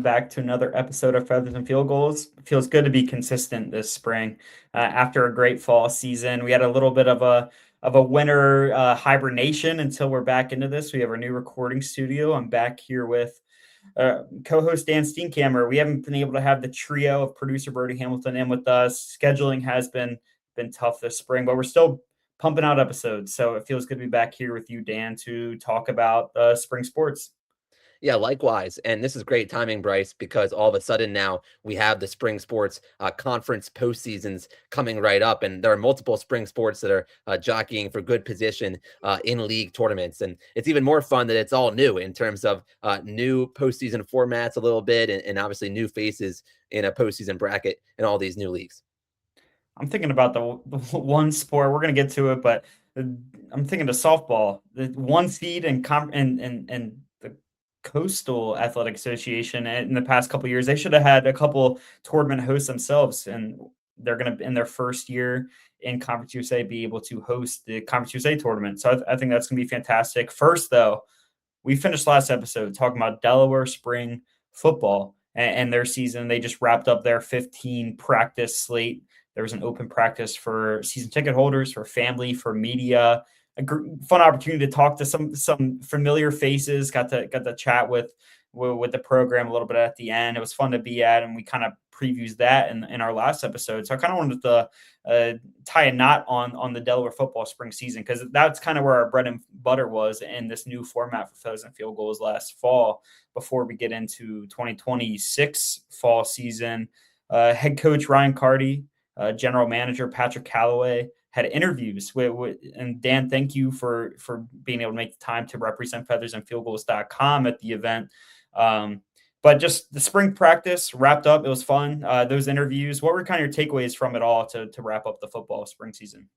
back to another episode of Feathers and Field Goals. It feels good to be consistent this spring. After a great fall season, we had a little bit of a winter hibernation until we're back into this. We have our new recording studio. I'm back here with co-host Dan Steenkammer. We haven't been able to have the trio of producer Brody Hamilton in with us. Scheduling has been tough this spring, but we're still pumping out episodes. So it feels good to be back here with you, Dan, to talk about spring sports. Yeah, likewise. And this is great timing, Bryce, because all of a sudden now we have the spring sports conference postseasons coming right up. And there are multiple spring sports that are jockeying for good position in league tournaments. And it's even more fun that it's all new in terms of new postseason formats a little bit and obviously new faces in a postseason bracket in all these new leagues. I'm thinking about the one sport. We're going to get to it, but I'm thinking of softball. The one seed and the Coastal Athletic Association in the past couple of years, they should have had a couple tournament hosts themselves, and they're going to in their first year in Conference USA be able to host the Conference USA tournament. So I think that's going to be fantastic. First, though, we finished last episode talking about Delaware spring football and their season. They just wrapped up their 15 practice slate. There was an open practice for season ticket holders, for family, for media. Fun opportunity to talk to some familiar faces. Got to chat with the program a little bit at the end. It was fun to be at, and we kind of previews that in our last episode. So I kind of wanted to tie a knot on the Delaware football spring season, because that's kind of where our bread and butter was in this new format for Feathers and Field Goals last fall. Before we get into 2026 fall season, head coach Ryan Carty, general manager Patrick Calloway had interviews with and Dan, thank you for being able to make the time to represent feathersandfieldgoals.com at the event. But just the spring practice wrapped up. It was fun. Those interviews, what were kind of your takeaways from it all to wrap up the football spring season?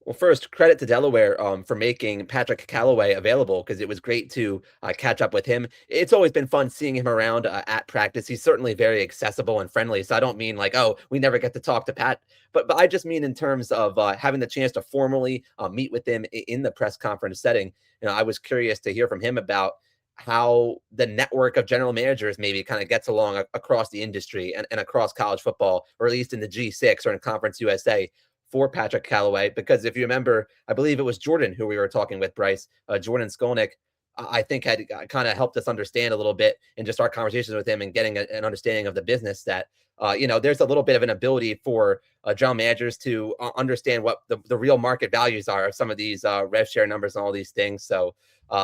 Well, first, credit to Delaware for making Patrick Calloway available, because it was great to catch up with him. It's always been fun seeing him around at practice. He's certainly very accessible and friendly. So I don't mean like, oh, we never get to talk to Pat, but I just mean in terms of having the chance to formally meet with him in the press conference setting. I was curious to hear from him about how the network of general managers maybe kind of gets along across the industry and across college football, or at least in the G6 or in Conference USA, for Patrick Calloway. Because if you remember, I believe it was Jordan who we were talking with, Bryce, Jordan Skolnick, I think had kind of helped us understand a little bit in just our conversations with him and getting an understanding of the business that, there's a little bit of an ability for general managers to understand what the real market values are of some of these rev share numbers and all these things. So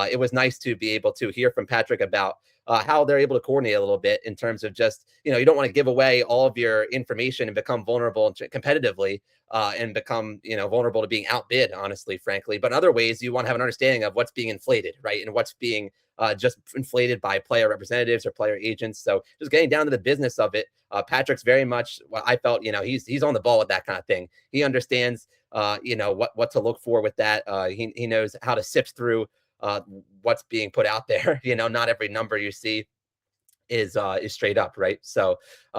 it was nice to be able to hear from Patrick about how they're able to coordinate a little bit in terms of just, you don't want to give away all of your information and become vulnerable competitively and become, vulnerable to being outbid, honestly, frankly. But in other ways, you want to have an understanding of what's being inflated, right? And what's being just inflated by player representatives or player agents. So just getting down to the business of it. Patrick's very much, well, I felt, he's on the ball with that kind of thing. He understands, what to look for with that. He knows how to sift through what's being put out there. Not every number you see is straight up, right? So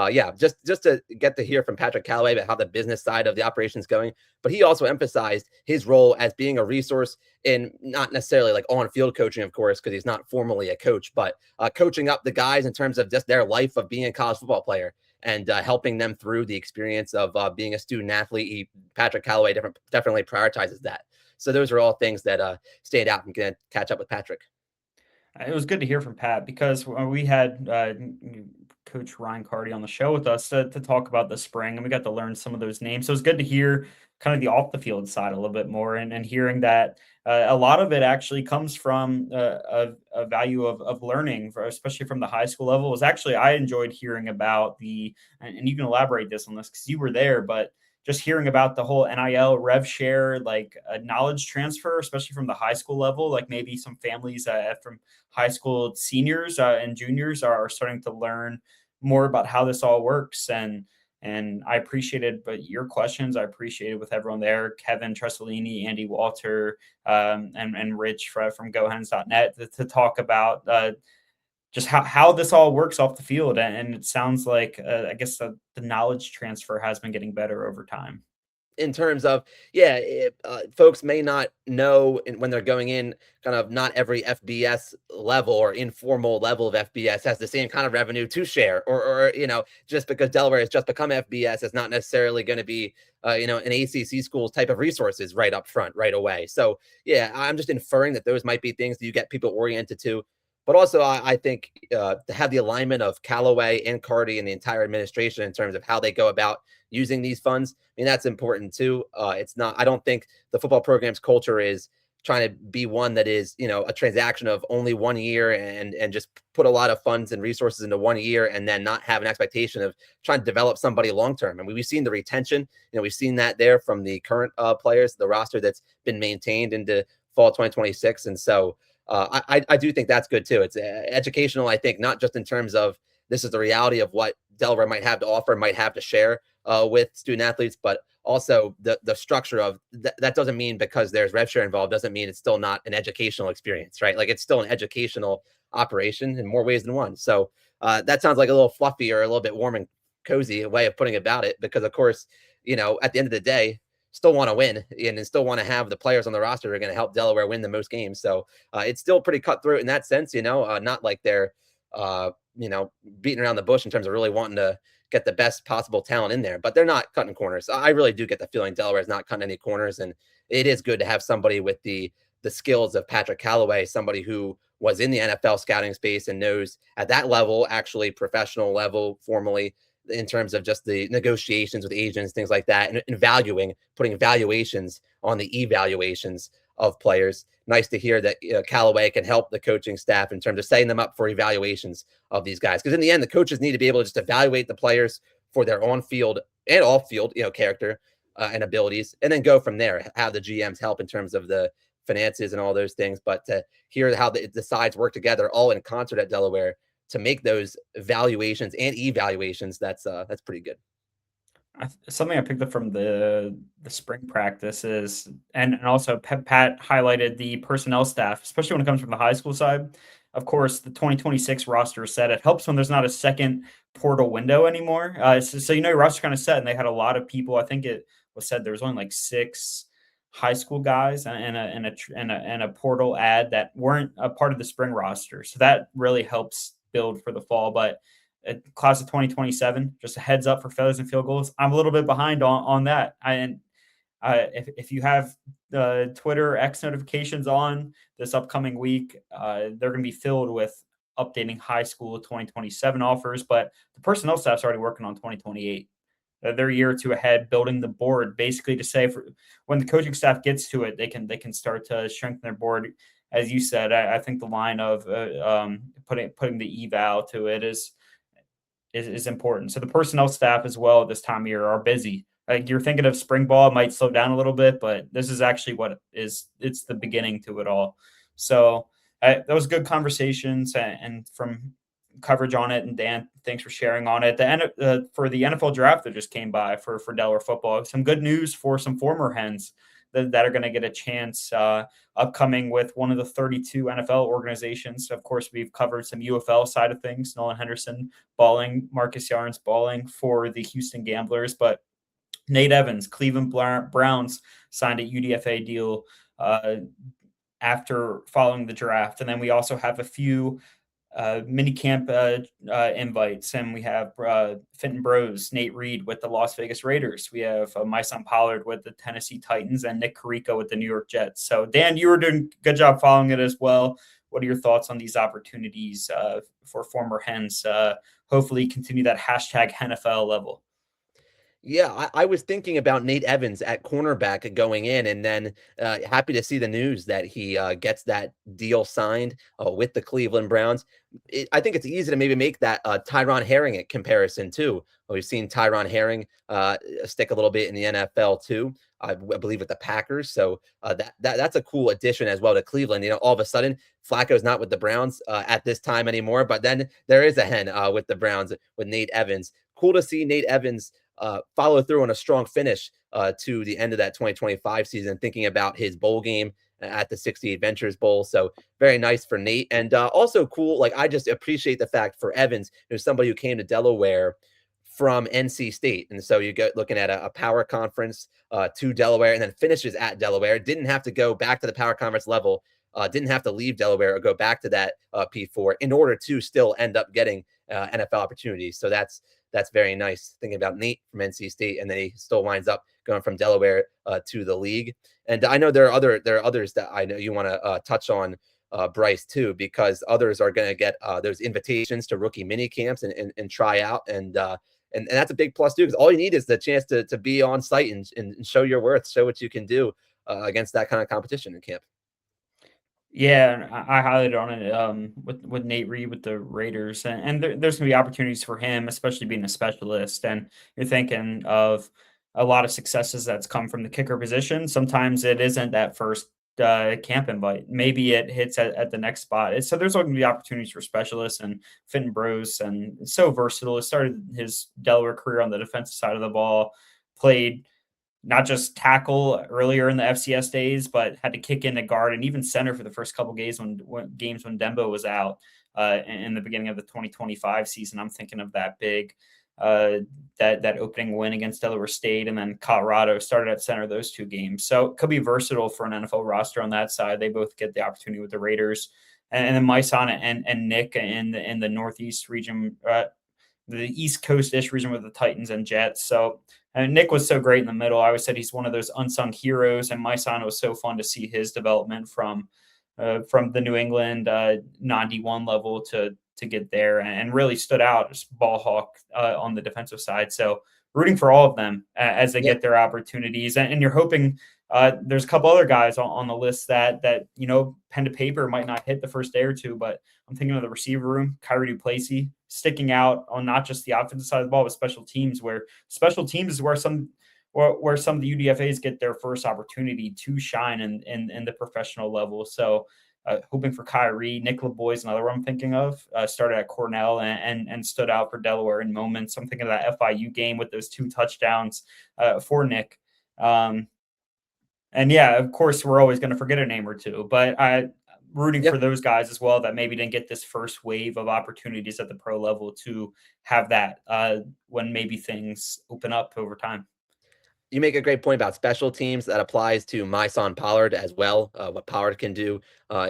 yeah, just to get to hear from Patrick Calloway about how the business side of the operation is going. But he also emphasized his role as being a resource in not necessarily like on field coaching, of course, because he's not formally a coach, but coaching up the guys in terms of just their life of being a college football player and helping them through the experience of being a student athlete. Patrick Calloway definitely prioritizes that. So those are all things that stand out and can catch up with Patrick. It was good to hear from Pat, because we had Coach Ryan Carty on the show with us to talk about the spring, and we got to learn some of those names. So it was good to hear kind of the off the field side a little bit more, and hearing that a lot of it actually comes from a value of learning, especially from the high school level. It was actually, I enjoyed hearing about and you can elaborate this on this because you were there, but just hearing about the whole NIL rev share, like a knowledge transfer, especially from the high school level, like maybe some families from high school seniors and juniors are starting to learn more about how this all works. And I appreciated, but your questions, I appreciated with everyone there, Kevin Tressolini, Andy Walter, and Rich from GoHens.net to talk about just how this all works off the field. And it sounds like, I guess the knowledge transfer has been getting better over time. in terms of, yeah, folks may not know when they're going in, kind of not every FBS level or informal level of FBS has the same kind of revenue to share, or just because Delaware has just become FBS is not necessarily going to be, an ACC school's type of resources right up front, right away. So yeah, I'm just inferring that those might be things that you get people oriented to. But also, I think to have the alignment of Callaway and Cardi and the entire administration in terms of how they go about using these funds, I mean, that's important too. It's not, I don't think the football program's culture is trying to be one that is, a transaction of only 1 year and just put a lot of funds and resources into 1 year and then not have an expectation of trying to develop somebody long term. And we've seen the retention, we've seen that there from the current players, the roster that's been maintained into fall 2026. And so I do think that's good too. It's educational, I think, not just in terms of this is the reality of what Delaware might have to offer, might have to share with student athletes, but also the structure of that doesn't mean because there's rev share involved doesn't mean it's still not an educational experience, right? Like it's still an educational operation in more ways than one. So that sounds like a little fluffy or a little bit warm and cozy way of putting about it, because of course, at the end of the day, still want to win and still want to have the players on the roster who are going to help Delaware win the most games. So it's still pretty cutthroat in that sense, not like they're, beating around the bush in terms of really wanting to get the best possible talent in there, but they're not cutting corners. I really do get the feeling Delaware is not cutting any corners, and it is good to have somebody with the skills of Patrick Callaway, somebody who was in the NFL scouting space and knows at that level, actually professional level, formally, in terms of just the negotiations with agents, things like that, and valuing, putting valuations on the evaluations of players. Nice to hear that Callaway can help the coaching staff in terms of setting them up for evaluations of these guys. Because in the end, the coaches need to be able to just evaluate the players for their on-field and off-field, character and abilities, and then go from there. Have the GMs help in terms of the finances and all those things. But to hear how the sides work together all in concert at Delaware to make those valuations and evaluations, that's pretty good. Something I picked up from the spring practices, and also Pat highlighted the personnel staff, especially when it comes from the high school side. Of course, the 2026 roster is set. It helps when there's not a second portal window anymore. So your roster kind of set, and they had a lot of people. I think it was said there was only like 6 high school guys and a portal ad that weren't a part of the spring roster. So that really helps build for the fall. But class of 2027, just a heads up for feathers and field goals. I'm a little bit behind on that. If you have the Twitter X notifications on this upcoming week, they're going to be filled with updating high school 2027 offers, but the personnel staff's already working on 2028. They're a year or two ahead, building the board basically to say for when the coaching staff gets to it, they can start to strengthen their board. As you said, I think the line of putting the eval to it is important. So the personnel staff as well this time of year are busy. Like you're thinking of spring ball, it might slow down a little bit, but this is actually it's the beginning to it all. So that was good conversations and from coverage on it. And Dan, thanks for sharing on it. For the NFL draft that just came by for Delaware football, some good news for some former Hens that are going to get a chance upcoming with one of the 32 NFL organizations. Of course, we've covered some UFL side of things, Nolan Henderson balling, Marcus Yarns balling for the Houston Gamblers, but Nate Evans, Cleveland Browns signed a UDFA deal after following the draft. And then we also have a few mini camp invites, and we have Fenton Bros, Nate Reed with the Las Vegas Raiders. We have my son Pollard with the Tennessee Titans and Nick Carico with the New York Jets. So Dan, you were doing a good job following it as well. What are your thoughts on these opportunities for former Hens? Hopefully continue that hashtag NFL level. Yeah, I was thinking about Nate Evans at cornerback going in, and then happy to see the news that he gets that deal signed with the Cleveland Browns. I think it's easy to maybe make that Tyron Herring comparison too. We've seen Tyron Herring stick a little bit in the NFL too. I believe with the Packers, so that's a cool addition as well to Cleveland. All of a sudden, Flacco's not with the Browns at this time anymore, but then there is a hen with the Browns with Nate Evans. Cool to see Nate Evans follow through on a strong finish to the end of that 2025 season, thinking about his bowl game at the 68 Ventures Bowl. So very nice for Nate. And also cool, like I just appreciate the fact for Evans, who's somebody who came to Delaware from NC State. And so you go looking at a power conference to Delaware and then finishes at Delaware. Didn't have to go back to the power conference level, didn't have to leave Delaware or go back to that P4 in order to still end up getting NFL opportunities. So that's very nice. Thinking about Nate from NC State, and then he still winds up going from Delaware to the league. And I know there are others that I know you want to touch on, Bryce, too, because others are going to get those invitations to rookie mini camps and try out. And that's a big plus too, because all you need is the chance to be on site and show your worth, show what you can do against that kind of competition in camp. Yeah, and I highlighted on it with Nate Reed with the Raiders, and there's going to be opportunities for him, especially being a specialist. And you're thinking of a lot of successes that's come from the kicker position. Sometimes it isn't that first camp invite. Maybe it hits at the next spot. So there's going to be opportunities for specialists and Fenton Bros, and it's so versatile. He started his Delaware career on the defensive side of the ball, played not just tackle earlier in the FCS days, but had to kick into guard and even center for the first couple games when Dembo was out in the beginning of the 2025 season. I'm thinking of that big that opening win against Delaware State, and then Colorado started at center those two games. So it could be versatile for an NFL roster on that side. They both get the opportunity with the Raiders, and then Myson and Nick in the Northeast region. The East Coast-ish region with the Titans and Jets. So Nick was so great in the middle. I always said he's one of those unsung heroes, and Myson was so fun to see his development from the New England non D1 level to get there, and really stood out as ball hawk on the defensive side. So rooting for all of them as they Yeah. get their opportunities, and you're hoping there's a couple other guys on the list that pen to paper might not hit the first day or two, but I'm thinking of the receiver room, Kyrie Duplessis, sticking out on not just the offensive side of the ball, but special teams. Where special teams is where some of the UDFAs get their first opportunity to shine in the professional level. So hoping for Kyrie. Nick LeBoy is another one I'm thinking of. Started at Cornell and stood out for Delaware in moments. I'm thinking of that FIU game with those 2 touchdowns for Nick. And yeah, of course, we're always going to forget a name or two, but rooting for those guys as well that maybe didn't get this first wave of opportunities at the pro level to have that when maybe things open up over time. You make a great point about special teams. That applies to Myson Pollard as well, what Pollard can do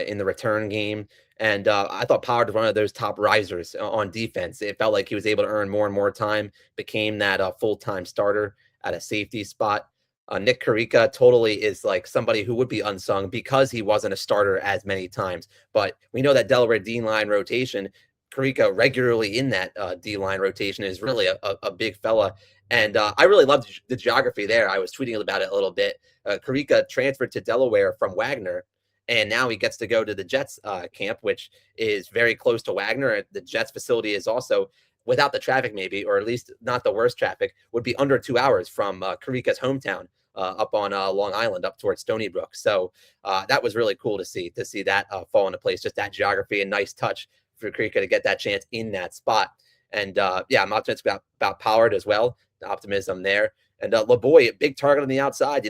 in the return game. And I thought Pollard was one of those top risers on defense. It felt like he was able to earn more and more time, became that full-time starter at a safety spot. Nick Karica totally is like somebody who would be unsung because he wasn't a starter as many times. But we know that Delaware D-line rotation, Karica regularly in that D-line rotation is really a big fella. And I really loved the geography there. I was tweeting about it a little bit. Karica transferred to Delaware from Wagner, and now he gets to go to the Jets camp, which is very close to Wagner. The Jets facility is also, without the traffic maybe, or at least not the worst traffic, would be under 2 hours from Karica's hometown up on Long Island, up towards Stony Brook. So that was really cool to see that fall into place, just that geography, and nice touch for Karica to get that chance in that spot. And I'm optimistic about Pollard as well. The optimism there. And LeBoy, big target on the outside.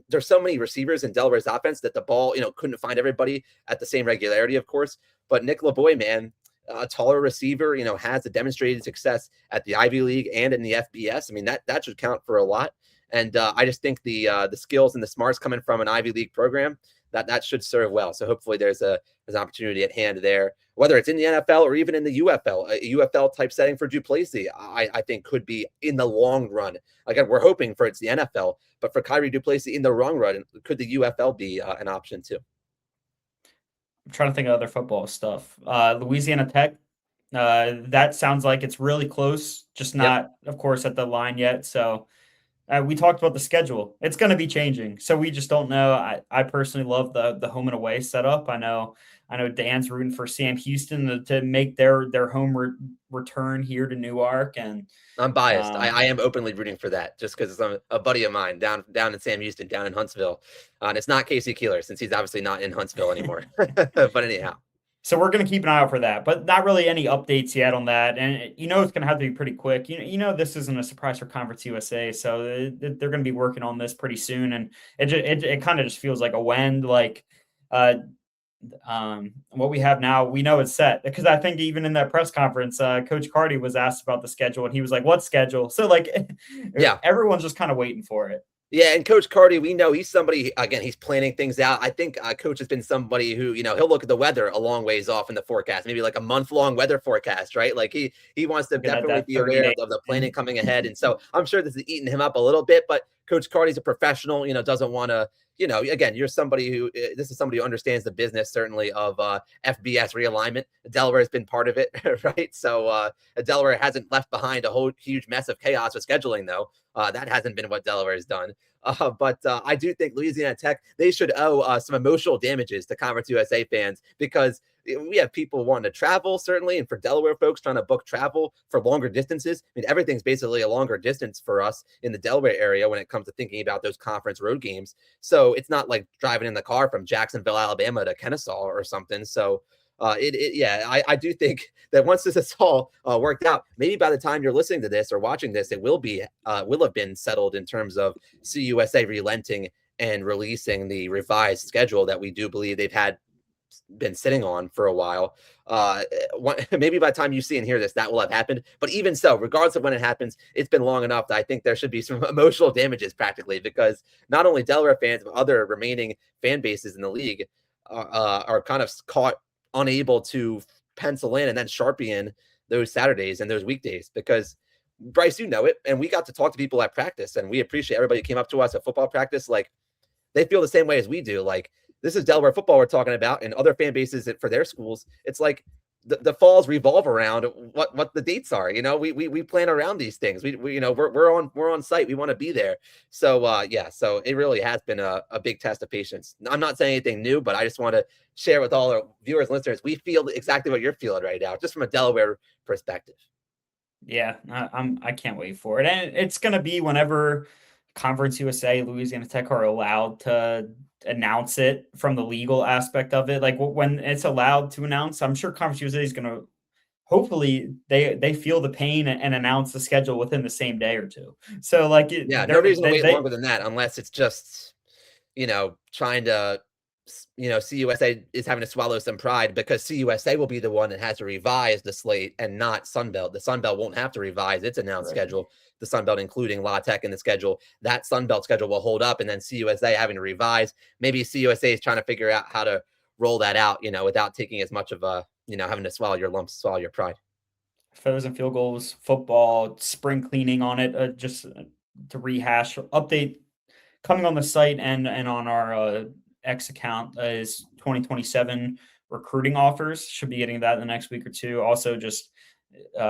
There's so many receivers in Delaware's offense that the ball, couldn't find everybody at the same regularity, of course. But Nick LeBoy, man, a taller receiver, has a demonstrated success at the Ivy League and in the FBS. I mean, that should count for a lot. And I just think the skills and the smarts coming from an Ivy League program, that should serve well. So hopefully there's an opportunity at hand there, whether it's in the NFL or even in the UFL, a UFL type setting for Duplessis, I think could be in the long run. Again, we're hoping for it's the NFL, but for Kyrie Duplessis in the long run, could the UFL be an option too? I'm trying to think of other football stuff. Louisiana Tech, that sounds like it's really close, just not, of course, at the line yet. So we talked about the schedule. It's going to be changing, so we just don't know. I personally love the home and away setup. I know Dan's rooting for Sam Houston to make their home return here to Newark, and I'm biased. I am openly rooting for that just because I'm a buddy of mine down in Sam Houston, down in Huntsville. And it's not Casey Keeler since he's obviously not in Huntsville anymore. But anyhow. So we're going to keep an eye out for that, but not really any updates yet on that. And it's going to have to be pretty quick. This isn't a surprise for Conference USA, so they're going to be working on this pretty soon. And it kind of just feels like a when, what we have now, we know it's set, because I think even in that press conference, Coach Carty was asked about the schedule, and he was like, "What schedule?" So like, Yeah. everyone's just kind of waiting for it. Yeah, and Coach Carty, we know he's somebody, again, he's planning things out. I think Coach has been somebody who, he'll look at the weather a long ways off in the forecast, maybe like a month-long weather forecast, right? Like he wants to Looking at definitely that be 30 aware day. of the planning coming ahead. And so I'm sure this is eating him up a little bit, but Coach Carty's a professional, doesn't want to, again, you're somebody who, this is somebody who understands the business, certainly, of FBS realignment. Delaware has been part of it, right? So Delaware hasn't left behind a whole huge mess of chaos with scheduling, though. That hasn't been what Delaware has done. But I do think Louisiana Tech, they should owe some emotional damages to Conference USA fans, because we have people wanting to travel, certainly, and for Delaware folks trying to book travel for longer distances. I mean, everything's basically a longer distance for us in the Delaware area when it comes to thinking about those conference road games. So it's not like driving in the car from Jacksonville, Alabama to Kennesaw or something. So I do think that once this is all worked out, maybe by the time you're listening to this or watching this, it will have been settled in terms of CUSA relenting and releasing the revised schedule that we do believe they've been sitting on for a while. Maybe by the time you see and hear this, that will have happened. But even so, regardless of when it happens, it's been long enough that I think there should be some emotional damages, practically, because not only Delaware fans, but other remaining fan bases in the league are kind of caught unable to pencil in and then Sharpie in those Saturdays and those weekdays, because Bryce, it, and we got to talk to people at practice, and we appreciate everybody who came up to us at football practice. Like, they feel the same way as we do. Like, this is Delaware football we're talking about, and other fan bases for their schools. It's like the falls revolve around what the dates are. We plan around these things. We're on site. We want to be there. So so it really has been a big test of patience. I'm not saying anything new, but I just want to share with all our viewers and listeners, we feel exactly what you're feeling right now, just from a Delaware perspective. Yeah, I can't wait for it, and it's gonna be whenever Conference USA, Louisiana Tech are allowed to announce it from the legal aspect of it. Like when it's allowed to announce, I'm sure Conference USA is gonna, hopefully they feel the pain and announce the schedule within the same day or two. So like Yeah, no reason to wait longer than that, unless it's just trying to, CUSA is having to swallow some pride, because CUSA will be the one that has to revise the slate and not Sunbelt. The Sunbelt won't have to revise its announced right. schedule. The Sunbelt, including La Tech in the schedule, that Sunbelt schedule will hold up, and then CUSA having to revise. Maybe CUSA is trying to figure out how to roll that out, without taking as much of a, having to swallow your lumps, swallow your pride. Frozen field goals, football, spring cleaning on it, just to rehash, update coming on the site and on our X account is 2027 recruiting offers. Should be getting that in the next week or two. Also, just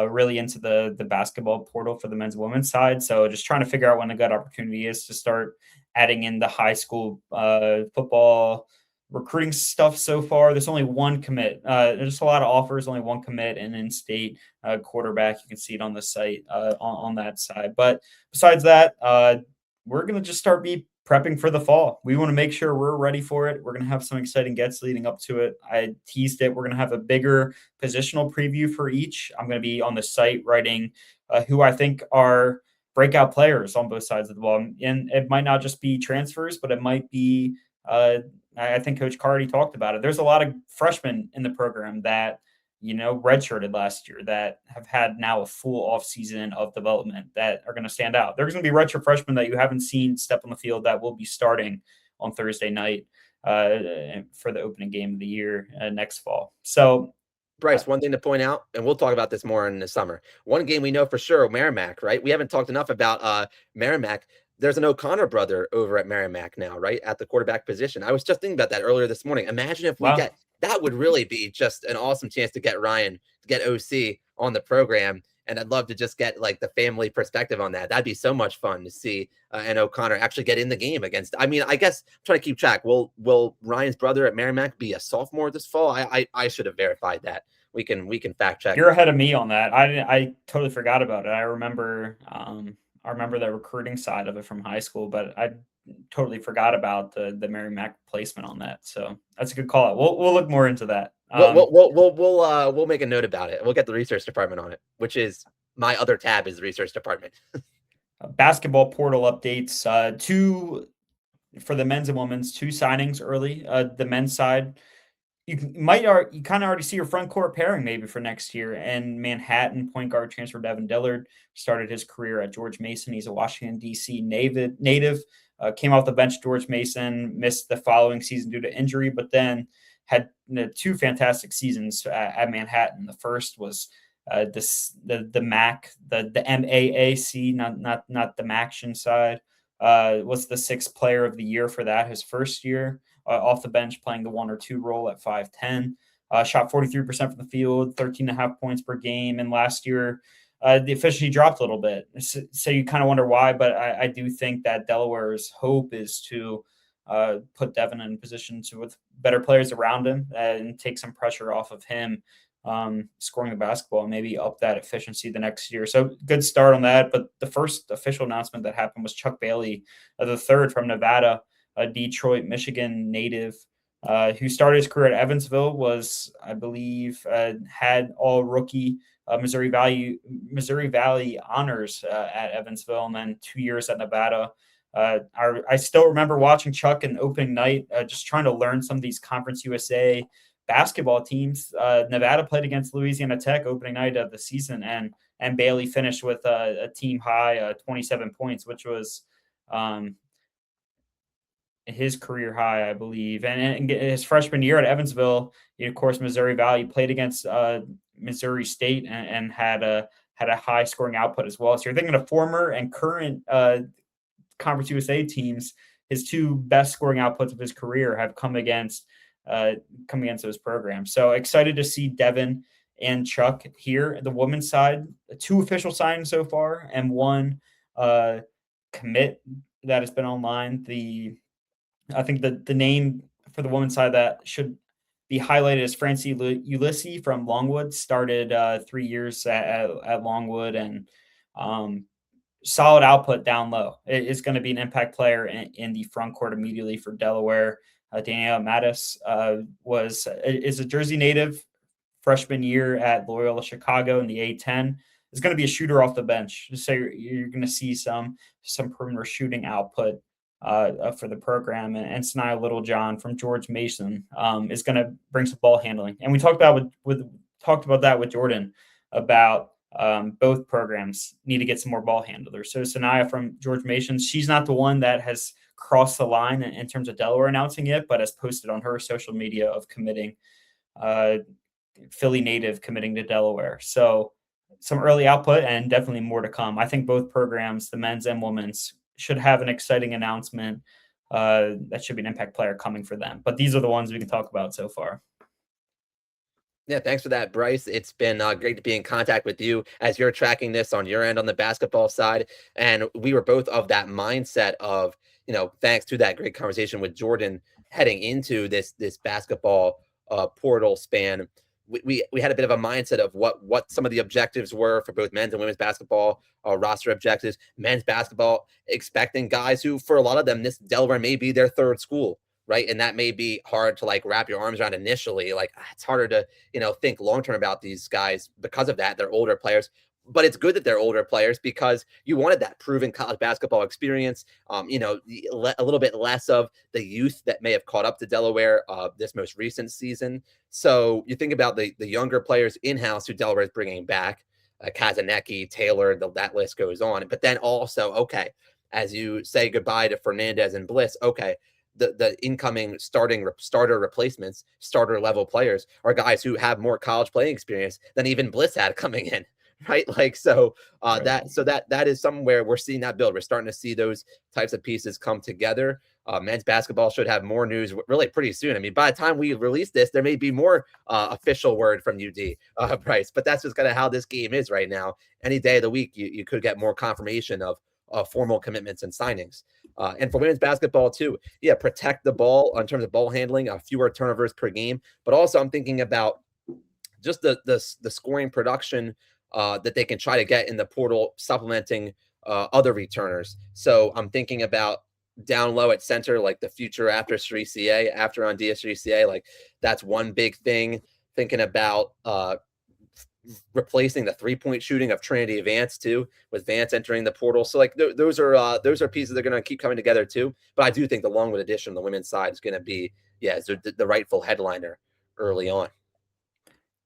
really into the basketball portal for the men's and women's side. So just trying to figure out when a good opportunity is to start adding in the high school football recruiting stuff. So far, there's only one commit. There's a lot of offers, only one commit, and in-state quarterback. You can see it on the site on that side. But besides that, we're going to just start prepping for the fall. We want to make sure we're ready for it. We're going to have some exciting gets leading up to it. I teased it. We're going to have a bigger positional preview for each. I'm going to be on the site writing who I think are breakout players on both sides of the ball. And it might not just be transfers, but it might be, I think Coach Carty talked about it. There's a lot of freshmen in the program that, redshirted last year, that have had now a full off season of development, that are going to stand out. There's going to be redshirt freshmen that you haven't seen step on the field that will be starting on Thursday night for the opening game of the year next fall. So, Bryce, one thing to point out, and we'll talk about this more in the summer. One game we know for sure, Merrimack, right? We haven't talked enough about Merrimack. There's an O'Connor brother over at Merrimack now, right? At the quarterback position. I was just thinking about that earlier this morning. Imagine if wow. that would really be just an awesome chance to get Ryan, to get OC on the program. And I'd love to just get like the family perspective on that. That'd be so much fun to see and O'Connor actually get in the game against. I mean, I guess I'm trying to keep track. Will Ryan's brother at Merrimack be a sophomore this fall? I should have verified that. We can fact check. You're ahead of me on that. I totally forgot about it. I remember the recruiting side of it from high school, but I totally forgot about the Merrimack placement on that. So that's a good call out. We'll look more into that. We'll make a note about it. We'll get the research department on it, which is my other tab is the research department. Basketball portal updates. Two for the men's and women's, two signings early. The men's side, you kind of already see your front court pairing maybe for next year. And Manhattan point guard transfer Devin Dillard started his career at George Mason. He's a Washington D.C. native. Came off the bench. George Mason missed the following season due to injury, but then had two fantastic seasons at Manhattan. The first was the MAC, the MAAC, not the Maction side. Was the sixth player of the year for that his first year off the bench, playing the 1 or 2 role at 5'10". Shot 43% from the field, 13.5 points per game. And last year, the efficiency dropped a little bit. So you kind of wonder why, but I do think that Delaware's hope is to put Devin in a position to, with better players around him, and take some pressure off of him scoring the basketball and maybe up that efficiency the next year. So good start on that. But the first official announcement that happened was Chuck Bailey, the third from Nevada, a Detroit, Michigan native, who started his career at Evansville, was, I believe, had all rookie Missouri Valley honors at Evansville, and then 2 years at Nevada. I still remember watching Chuck in opening night, just trying to learn some of these Conference USA basketball teams. Nevada played against Louisiana Tech opening night of the season, and Bailey finished with a team high 27 points, which was his career high, I believe. And his freshman year at Evansville, of course, Missouri Valley played against Missouri State and had a high scoring output as well. So you're thinking of former and current Conference USA teams. His two best scoring outputs of his career have come against those programs. So excited to see Devin and Chuck here. The women's side, 2 official signings so far, and 1 commit that has been online. I think the name for the women's side that should be highlighted is Francie Ulysses from Longwood. Started 3 years at Longwood, and solid output down low. Is going to be an impact player in the front court immediately for Delaware. Danielle Mattis is a Jersey native, freshman year at Loyola Chicago in the A10. Is going to be a shooter off the bench. So you're going to see some perimeter shooting output for the program. And Sanaya Littlejohn from George Mason is going to bring some ball handling. And we talked about that with Jordan about both programs need to get some more ball handlers. So Sanaya from George Mason, she's not the one that has crossed the line in terms of Delaware announcing it, but has posted on her social media of committing, Philly native committing to Delaware. So some early output and definitely more to come. I think both programs, the men's and women's, should have an exciting announcement that should be an impact player coming for them. But these are the ones we can talk about so far. Yeah, thanks for that, Bryce. It's been great to be in contact with you as you're tracking this on your end on the basketball side. And we were both of that mindset of, thanks to that great conversation with Jordan heading into this basketball portal span. We had a bit of a mindset of what some of the objectives were for both men's and women's basketball, roster objectives. Men's basketball, expecting guys who, for a lot of them, this Delaware may be their third school, right? And that may be hard to wrap your arms around initially. It's harder to, think long-term about these guys because of that. They're older players, but it's good that they're older players because you wanted that proven college basketball experience. A little bit less of the youth that may have caught up to Delaware this most recent season. So you think about the younger players in-house who Delaware is bringing back, Kazanecki, Taylor, that list goes on. But then also, okay, as you say goodbye to Fernandez and Bliss, okay, the incoming starter replacements, starter level players are guys who have more college playing experience than even Bliss had coming in, right? Right. That is somewhere we're seeing that build. We're starting to see those types of pieces come together. Men's basketball should have more news really pretty soon. I mean, by the time we release this, there may be more official word from UD, Bryce, but that's just kind of how this game is right now. Any day of the week, you could get more confirmation of formal commitments and signings. And for women's basketball too, protect the ball in terms of ball handling, fewer turnovers per game. But also I'm thinking about just the scoring production that they can try to get in the portal, supplementing other returners. So I'm thinking about down low at center, like the future after 3CA, after on DS3CA, that's one big thing. Thinking about replacing the 3-point shooting of Trinity Vance too, with Vance entering the portal. So those are pieces that are going to keep coming together too. But I do think the Longwood addition on the women's side is going to be the rightful headliner early on.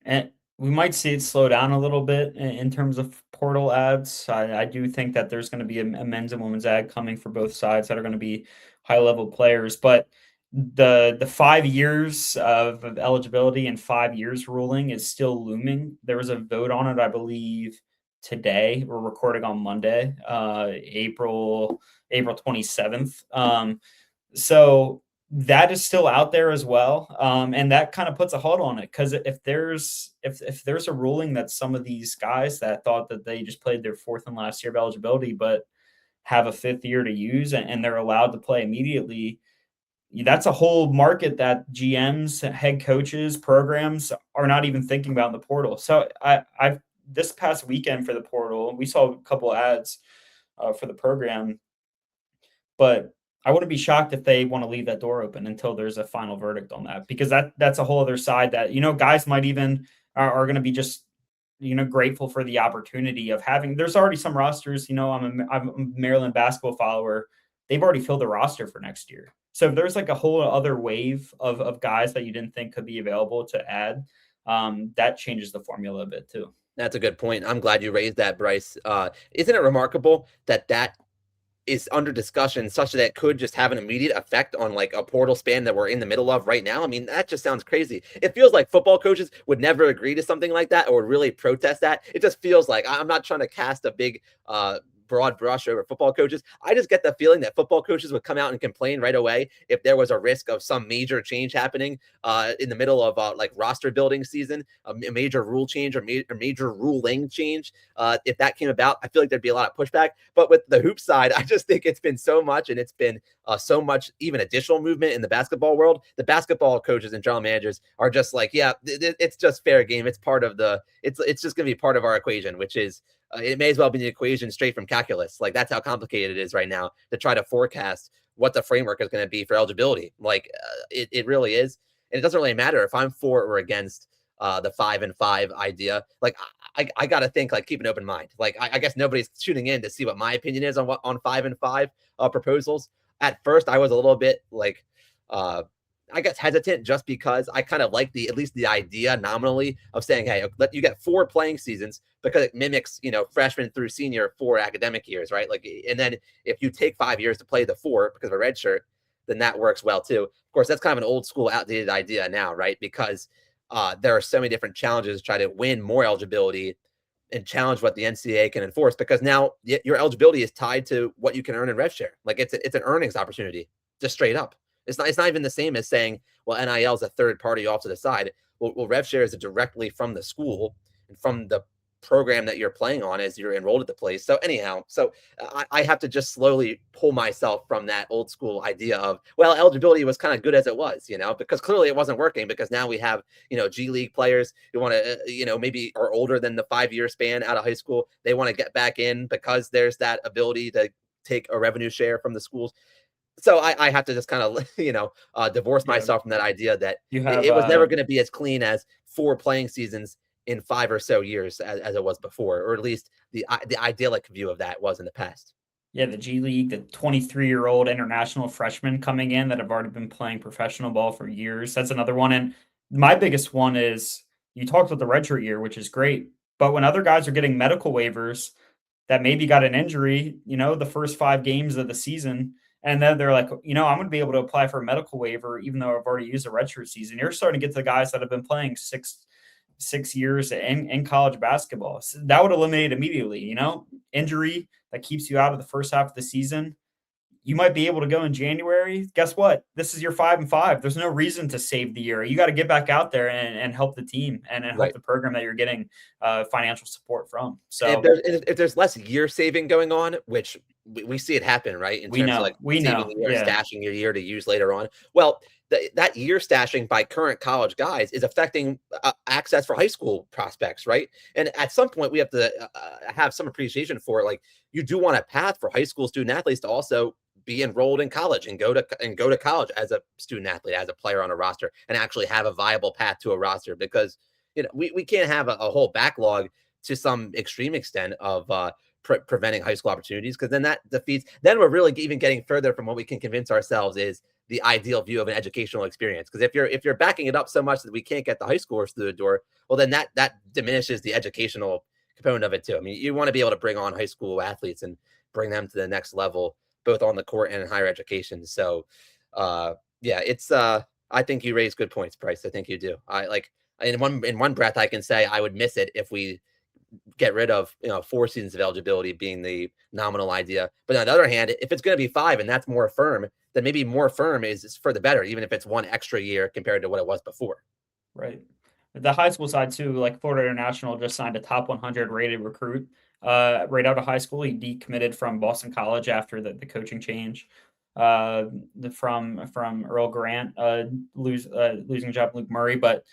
And we might see it slow down a little bit in terms of portal ads. I do think that there's going to be a men's and women's ad coming for both sides that are going to be high level players. But the 5 years of eligibility and 5 years ruling is still looming. There was a vote on it, I believe, today. We're recording on Monday, April 27th. So that is still out there as well, and that kind of puts a hold on it because if there's a ruling that some of these guys that thought that they just played their fourth and last year of eligibility, but have a fifth year to use and they're allowed to play immediately, that's a whole market that GMs, head coaches, programs are not even thinking about in the portal. So I've this past weekend for the portal, we saw a couple ads for the program, but I wouldn't be shocked if they want to leave that door open until there's a final verdict on that, because that's a whole other side that, guys might even are going to be just, grateful for the opportunity of having, there's already some rosters, I'm a Maryland basketball follower. They've already filled the roster for next year. So if there's like a whole other wave of guys that you didn't think could be available to add, that changes the formula a bit too. That's a good point. I'm glad you raised that, Bryce. Isn't it remarkable that is under discussion such that it could just have an immediate effect on like a portal span that we're in the middle of right now? I mean, that just sounds crazy. It feels like football coaches would never agree to something like that or really protest that. It just feels like, I'm not trying to cast a big broad brush over football coaches. I just get the feeling that football coaches would come out and complain right away if there was a risk of some major change happening in the middle of like roster building season, a major rule change or major ruling change. If that came about, I feel like there'd be a lot of pushback. But with the hoop side, I just think it's been so much, and it's been so much even additional movement in the basketball world. The basketball coaches and general managers are just like, yeah, it's just fair game. It's part of it's just going to be part of our equation, which is it may as well be the equation straight from calculus. Like, that's how complicated it is right now to try to forecast what the framework is going to be for eligibility. Like, it really is. And it doesn't really matter if I'm for or against the 5-and-5 idea. Like, I got to think, like, keep an open mind. Like, I guess nobody's tuning in to see what my opinion is on 5-and-5 proposals. At first, I was a little bit like, I guess hesitant, just because I kind of like at least the idea nominally of saying, hey, let you get 4 playing seasons, because it mimics, freshman through senior 4 academic years, right? Like, and then if you take 5 years to play the 4 because of a red shirt, then that works well too. Of course, that's kind of an old school, outdated idea now, right? Because there are so many different challenges to try to win more eligibility and challenge what the NCAA can enforce, because now your eligibility is tied to what you can earn in rev share. Like, it's an earnings opportunity, just straight up. It's not even the same as saying, well, NIL is a third party off to the side. Well, rev share is directly from the school and from the program that you're playing on as you're enrolled at the place. So anyhow, I have to just slowly pull myself from that old school idea of, well, eligibility was kind of good as it was, because clearly it wasn't working, because now we have, G League players who want to, maybe are older than the 5-year span out of high school. They want to get back in because there's that ability to take a revenue share from the schools. So I have to just kind of, divorce myself from that idea that it was never going to be as clean as 4 playing seasons in 5 or so years as it was before, or at least the idyllic view of that was in the past. Yeah, the G League, the 23-year-old international freshmen coming in that have already been playing professional ball for years. That's another one. And my biggest one is, you talked about the redshirt year, which is great. But when other guys are getting medical waivers that maybe got an injury, the first 5 games of the season, and then they're like, I'm going to be able to apply for a medical waiver even though I've already used a redshirt season. You're starting to get to the guys that have been playing six years in college basketball. So that would eliminate immediately, injury that keeps you out of the first half of the season. You might be able to go in January. Guess what? This is your 5-and-5. There's no reason to save the year. You got to get back out there and help the team and help the program that you're getting financial support from. So if there's less year saving going on, which we see it happen, right? In terms of like saving the year, stashing your year to use later on. Well, that year stashing by current college guys is affecting access for high school prospects, right? And at some point, we have to have some appreciation for it. Like, you do want a path for high school student athletes to also be enrolled in college and go to college as a student athlete, as a player on a roster, and actually have a viable path to a roster, because we can't have a whole backlog to some extreme extent of preventing high school opportunities, because then that defeats. Then we're really even getting further from what we can convince ourselves is the ideal view of an educational experience. Because if you're backing it up so much that we can't get the high schoolers through the door, well, then that diminishes the educational component of it too. I mean, you want to be able to bring on high school athletes and bring them to the next level, both on the court and in higher education. So, yeah, it's I think you raise good points, Price. I think you do. I like in one breath, I can say I would miss it if we get rid of 4 seasons of eligibility being the nominal idea. But on the other hand, if it's going to be 5 and that's more firm, then maybe more firm is for the better, even if it's 1 extra year compared to what it was before. Right. The high school side too, like Florida International just signed a top 100 rated recruit right out of high school. He decommitted from Boston College after the coaching change from Earl Grant losing job Luke Murray, but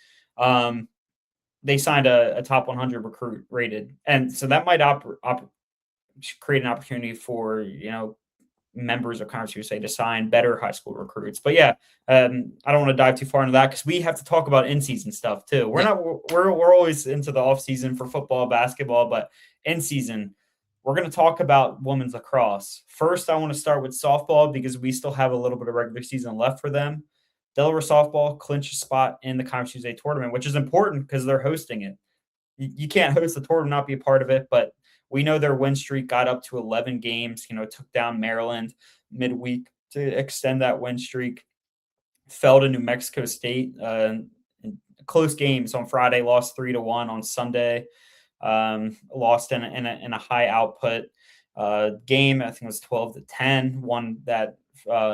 they signed a top 100 recruit rated, and so that might create an opportunity for members of Conference USA to sign better high school recruits. But yeah, I don't want to dive too far into that because we have to talk about in-season stuff too. We're always into the off-season for football, basketball, but in-season, we're going to talk about women's lacrosse. First, I want to start with softball because we still have a little bit of regular season left for them. Delaware softball clinched a spot in the Conference USA tournament, which is important because they're hosting it. You can't host the tournament, not be a part of it, but we know their win streak got up to 11 games, took down Maryland midweek to extend that win streak, fell to New Mexico State in close games on Friday, lost 3-1 on Sunday, lost in a high output game. I think it was 12-10, won that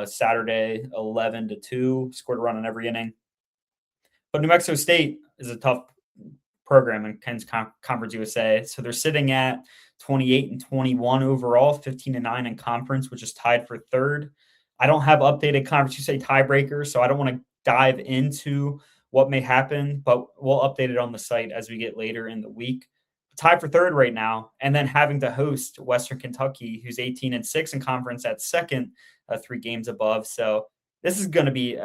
Saturday 11-2, scored a run in every inning. But New Mexico State is a tough program in Ken's Conference USA. So they're sitting at 28-21 overall, 15-9 in conference, which is tied for third. I don't have updated Conference USA tiebreakers, so I don't want to dive into what may happen, but we'll update it on the site as we get later in the week. Tied for third right now, and then having to host Western Kentucky, who's 18-6 in conference at second, 3 games above. So this is going to be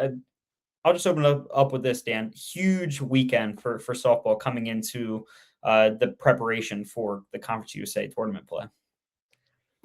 I'll just open up with this, Dan. Huge weekend for softball coming into the preparation for the Conference USA tournament play.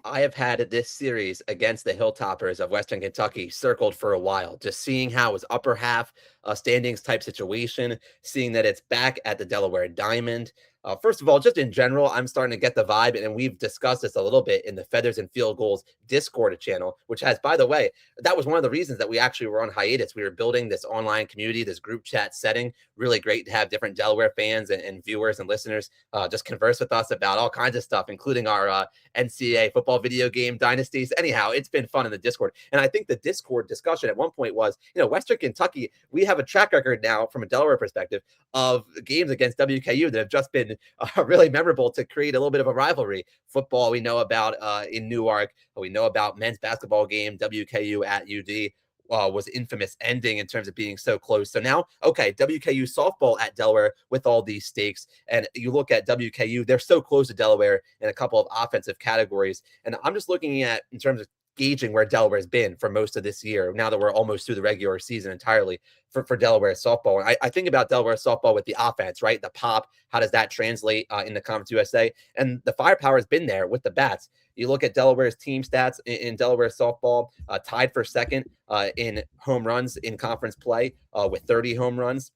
I have had this series against the Hilltoppers of Western Kentucky circled for a while, just seeing how it was upper half standings type situation, seeing that it's back at the Delaware Diamond. First of all, just in general, I'm starting to get the vibe, and we've discussed this a little bit in the Feathers and Field Goals Discord channel, which has, by the way, that was one of the reasons that we actually were on hiatus. We were building this online community, this group chat setting. Really great to have different Delaware fans and viewers and listeners just converse with us about all kinds of stuff, including our NCAA football video game dynasties. Anyhow, it's been fun in the Discord. And I think the Discord discussion at one point was, Western Kentucky, we have a track record now from a Delaware perspective of games against WKU that have just been really memorable to create a little bit of a rivalry. Football, we know about in Newark. We know about men's basketball game, WKU at UD. Was infamous ending in terms of being so close. So now, okay, WKU softball at Delaware with all these stakes. And you look at WKU, they're so close to Delaware in a couple of offensive categories. And I'm just looking at, in terms of gauging where Delaware's been for most of this year, now that we're almost through the regular season entirely for Delaware softball. And I think about Delaware softball with the offense, right? The pop, how does that translate in the Conference USA? And the firepower has been there with the bats. You look at Delaware's team stats in Delaware softball, tied for second in home runs in conference play with 30 home runs.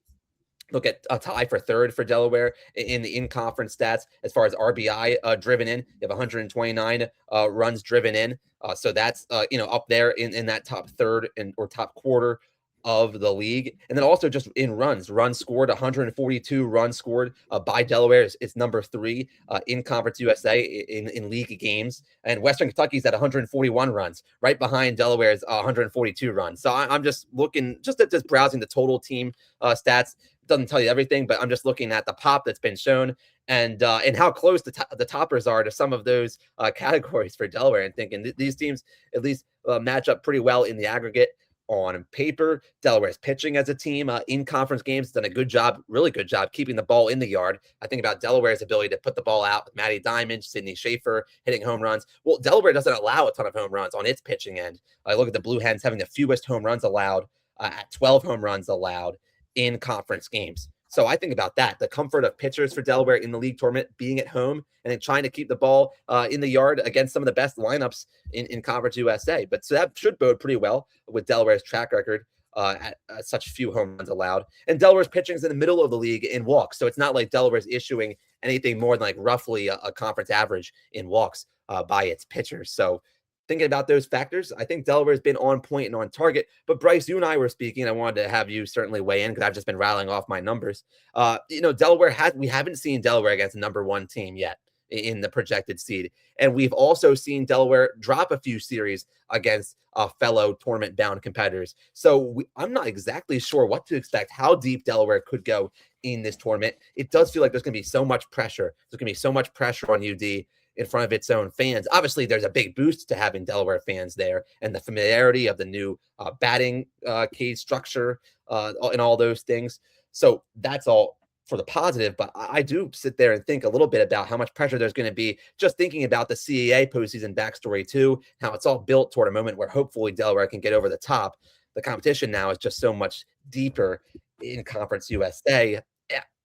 Look at a tie for third for Delaware in the in-conference stats as far as RBI driven in. You have 129 runs driven in. So that's, up there in that top third or top quarter of the league. And then also just in runs scored, 142 runs scored by Delaware. It's number 3 in Conference USA in league games. And Western Kentucky's at 141 runs, right behind Delaware's 142 runs. So I'm just looking, just browsing the total team stats. Doesn't tell you everything, but I'm just looking at the pop that's been shown and how close the toppers are to some of those categories for Delaware, and thinking these teams at least match up pretty well in the aggregate. On paper, Delaware's pitching as a team in conference games done a good job, really good job keeping the ball in the yard. I think about Delaware's ability to put the ball out with Maddie Diamond, Sydney Schaefer hitting home runs. Well, Delaware doesn't allow a ton of home runs on its pitching end. I look at the Blue Hens having the fewest home runs allowed at 12 home runs allowed in conference games. So I think about that, the comfort of pitchers for Delaware in the league tournament, being at home and then trying to keep the ball in the yard against some of the best lineups in Conference USA. But so that should bode pretty well with Delaware's track record at such few home runs allowed. And Delaware's pitching is in the middle of the league in walks. So it's not like Delaware's issuing anything more than like roughly a conference average in walks by its pitchers. So thinking about those factors, I think Delaware's been on point and on target. But Bryce, you and I were speaking. I wanted to have you certainly weigh in because I've just been rattling off my numbers. Delaware we haven't seen Delaware against a number one team yet in the projected seed. And we've also seen Delaware drop a few series against fellow tournament-bound competitors. So I'm not exactly sure what to expect, how deep Delaware could go in this tournament. It does feel like there's going to be so much pressure. There's going to be so much pressure on UD in front of its own fans. Obviously, there's a big boost to having Delaware fans there and the familiarity of the new batting cage structure and all those things. So that's all for the positive, but I do sit there and think a little bit about how much pressure there's going to be just thinking about the CAA postseason backstory too, how it's all built toward a moment where hopefully Delaware can get over the top. The competition now is just so much deeper in Conference USA.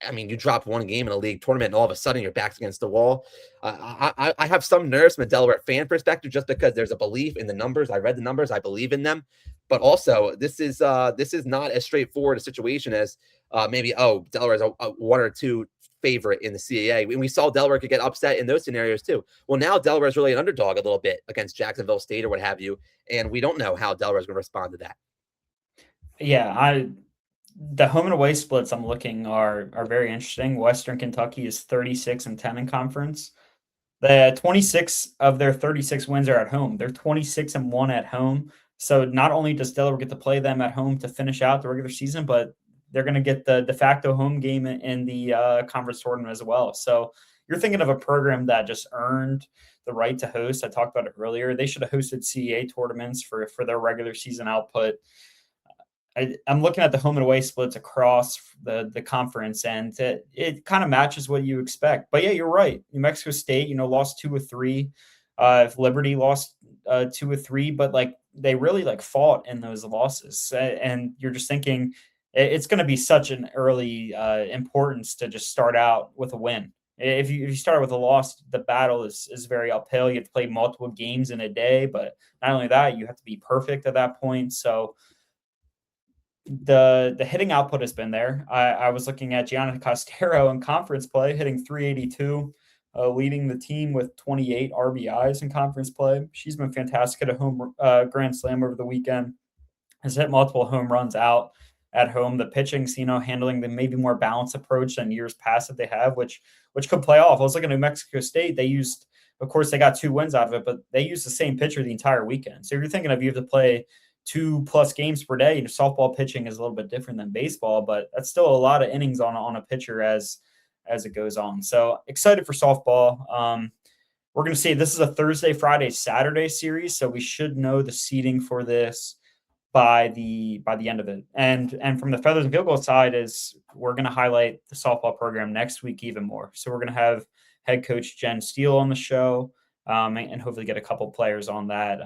I mean, you drop one game in a league tournament and all of a sudden your back's against the wall. I have some nerves from a Delaware fan perspective just because there's a belief in the numbers. I read the numbers. I believe in them. But also, this is not as straightforward a situation as maybe, Delaware is a 1 or 2 favorite in the CAA. And we saw Delaware could get upset in those scenarios too. Well, now Delaware is really an underdog a little bit against Jacksonville State or what have you. And we don't know how Delaware is going to respond to that. Yeah, the home and away splits I'm looking are very interesting. Western Kentucky is 36-10 in conference. The 26 of their 36 wins are at home. They're 26-1 at home. So not only does Delaware get to play them at home to finish out the regular season, but they're going to get the de facto home game in the conference tournament as well. So you're thinking of a program that just earned the right to host. I talked about it earlier. They should have hosted CAA tournaments for their regular season output. I'm looking at the home and away splits across the conference, and it kind of matches what you expect. But yeah, you're right. New Mexico State, lost 2 of 3. If Liberty lost 2 of 3, but like they really fought in those losses, and you're just thinking it's going to be such an early importance to just start out with a win. If you start with a loss, the battle is very uphill. You have to play multiple games in a day, but not only that, you have to be perfect at that point. So the hitting output has been there. I was looking at Gianna Costero in conference play, hitting 382, leading the team with 28 RBIs in conference play. She's been fantastic at a home grand slam over the weekend. Has hit multiple home runs out at home. The pitching's, handling the maybe more balanced approach than years past that they have, which could play off. I was looking at New Mexico State. Of course, they got 2 wins out of it, but they used the same pitcher the entire weekend. So if you're thinking of you have to play 2+ games per day, softball pitching is a little bit different than baseball, but that's still a lot of innings on a pitcher as it goes on. So excited for softball. We're going to see this is a Thursday, Friday, Saturday series, so we should know the seeding for this by the end of it. And from the Feathers and Field Goal side is we're going to highlight the softball program next week even more. So we're going to have head coach Jen Steele on the show, and hopefully get a couple players on that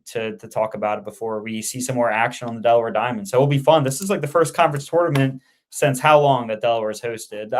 to talk about it before we see some more action on the Delaware Diamond. So it'll be fun. This is like the first conference tournament since how long that Delaware's hosted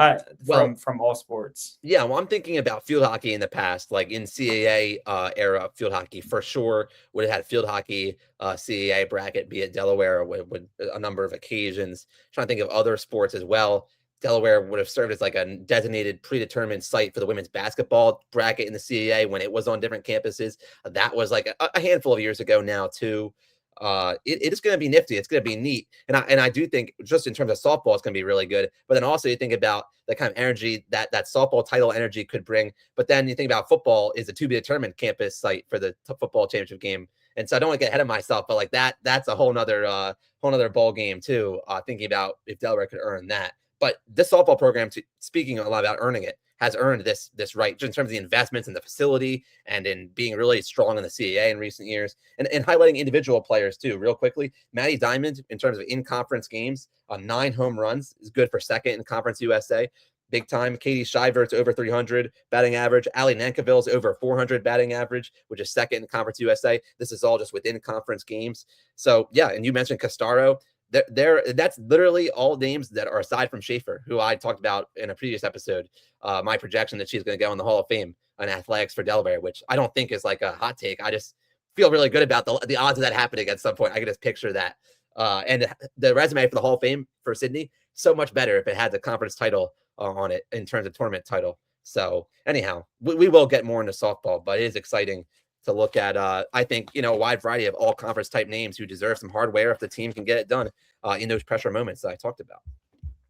from all sports. Yeah, well, I'm thinking about field hockey in the past, like in CAA era field hockey for sure would have had field hockey CAA bracket be at Delaware with a number of occasions. Trying to think of other sports as well. Delaware would have served as like a designated predetermined site for the women's basketball bracket in the CAA when it was on different campuses. That was like a handful of years ago now too. It is going to be nifty. It's going to be neat. And I do think just in terms of softball, it's going to be really good. But then also you think about the kind of energy that softball title energy could bring. But then you think about football is a to be determined campus site for the football championship game. And so I don't want to get ahead of myself, but like that's a whole nother ball game too. Thinking about if Delaware could earn that. But this softball program, speaking a lot about earning it, has earned this right just in terms of the investments in the facility and in being really strong in the CAA in recent years and highlighting individual players too. Real quickly, Maddie Diamond, in terms of in-conference games, 9 home runs is good for second in Conference USA. Big time. Katie Shivert's over 300 batting average. Allie Nankaville's over 400 batting average, which is second in Conference USA. This is all just within conference games. So, yeah, and you mentioned Castaro. That's literally all names that are aside from Schaefer, who I talked about in a previous episode. My projection that she's going to go in the Hall of Fame in athletics for Delaware, which I don't think is like a hot take. I just feel really good about the odds of that happening at some point. I can just picture that. And the resume for the Hall of Fame for Sydney, so much better if it had the conference title on it in terms of tournament title. So anyhow, we will get more into softball, but it is exciting to look at. I think, a wide variety of all conference type names who deserve some hardware if the team can get it done in those pressure moments that I talked about.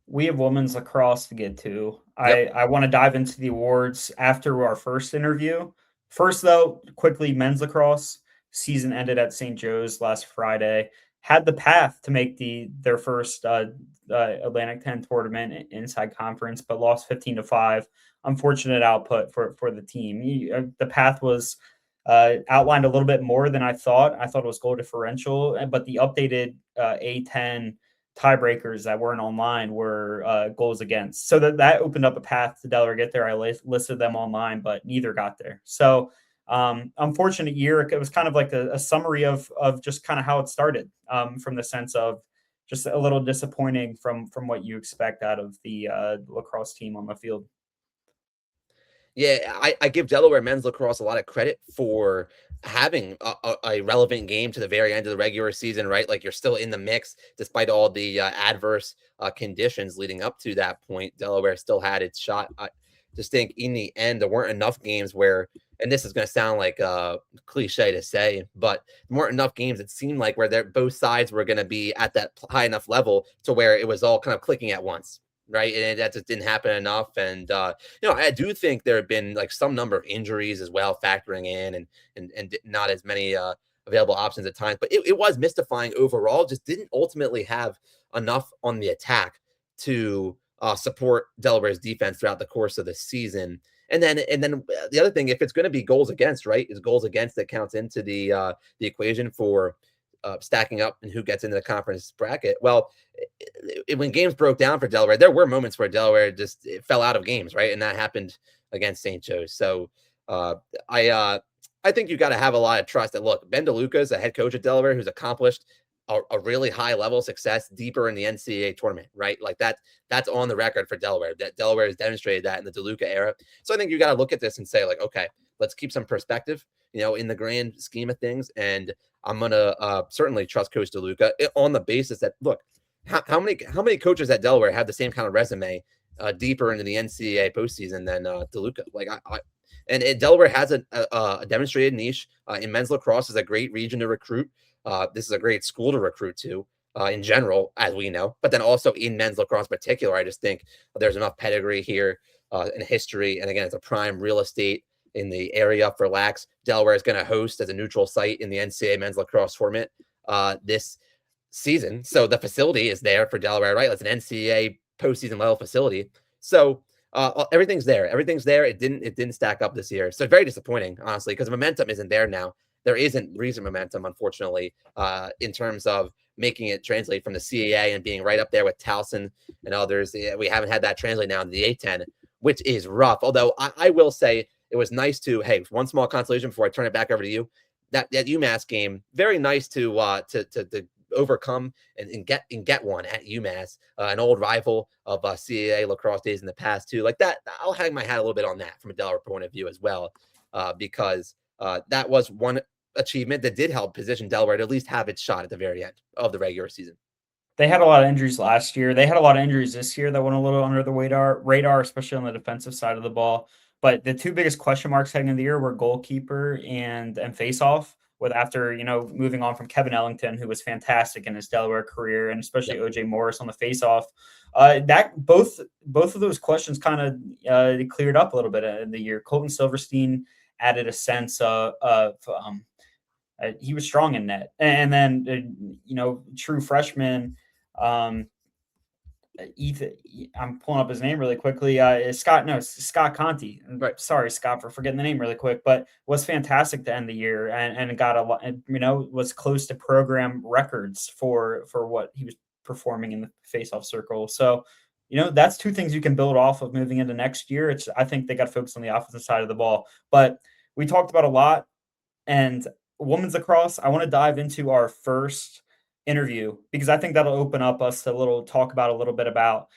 We have women's lacrosse to get to. Yep. I want to dive into the awards after our first interview. First, though, quickly, men's lacrosse season ended at St. Joe's last Friday. Had the path to make their first Atlantic 10 tournament inside conference, but lost 15-5. Unfortunate output for the team. The path was outlined a little bit more than I thought. I thought it was goal differential, but the updated A10 tiebreakers that weren't online were goals against. So that opened up a path to Delaware get there. I listed them online, but neither got there. So unfortunate year. It was kind of like a summary of just kind of how it started, from the sense of just a little disappointing from what you expect out of the lacrosse team on the field. Yeah, I give Delaware men's lacrosse a lot of credit for having a relevant game to the very end of the regular season, right? Like you're still in the mix despite all the adverse conditions leading up to that point. Delaware still had its shot. I just think in the end, there weren't enough games where, and this is going to sound like a cliche to say, but there weren't enough games, it seemed like, where both sides were going to be at that high enough level to where it was all kind of clicking at once. Right. And that just didn't happen enough. And, I do think there have been like some number of injuries as well, factoring in and not as many available options at times. But it was mystifying overall, just didn't ultimately have enough on the attack to support Delaware's defense throughout the course of the season. And then the other thing, if it's going to be goals against, right, is goals against that counts into the equation for stacking up and who gets into the conference bracket. Well, when games broke down for Delaware, there were moments where Delaware just fell out of games, right? And that happened against St. Joe's. So I think you got to have a lot of trust that, look, Ben DeLuca is a head coach at Delaware who's accomplished a really high level of success deeper in the NCAA tournament, right? Like that's on the record for Delaware. That Delaware has demonstrated that in the DeLuca era. So I think you got to look at this and say, like, okay, let's keep some perspective, in the grand scheme of things. And I'm gonna certainly trust Coach DeLuca on the basis that, look, how many coaches at Delaware have the same kind of resume deeper into the NCAA postseason than DeLuca? Like and Delaware has a demonstrated niche in men's lacrosse. Is a great region to recruit. This is a great school to recruit to in general, as we know, but then also in men's lacrosse in particular. I just think there's enough pedigree here and history, and again, it's a prime real estate in the area for Lax. Delaware is going to host as a neutral site in the NCAA men's lacrosse tournament this season. So the facility is there for Delaware, right? It's an NCAA postseason level facility. So everything's there. Everything's there. It didn't stack up this year. So very disappointing, honestly, because momentum isn't there now. There isn't recent momentum, unfortunately, in terms of making it translate from the CAA and being right up there with Towson and others. We haven't had that translate now to the A10, which is rough. Although I will say, it was nice to, hey, one small consolation before I turn it back over to you. That UMass game, very nice to overcome and get one at UMass, an old rival of CAA lacrosse days in the past too. Like that, I'll hang my hat a little bit on that from a Delaware point of view as well, because that was one achievement that did help position Delaware to at least have its shot at the very end of the regular season. They had a lot of injuries last year. They had a lot of injuries this year that went a little under the radar, especially on the defensive side of the ball. But the two biggest question marks heading into the year were goalkeeper and faceoff. With after moving on from Kevin Ellington, who was fantastic in his Delaware career, and especially OJ Morris on the faceoff, that both of those questions kind of cleared up a little bit in the year. Colton Silverstein added a sense of he was strong in net, and then true freshman. Ethan, I'm pulling up his name really quickly. Scott Conti. Right. Sorry, Scott, for forgetting the name really quick, but was fantastic to end the year and got a lot, was close to program records for what he was performing in the faceoff circle. So, that's two things you can build off of moving into next year. I think they got to focus on the offensive side of the ball, but we talked about a lot. And women's lacrosse, I want to dive into our first interview, because I think that'll open up us to talk about a little bit about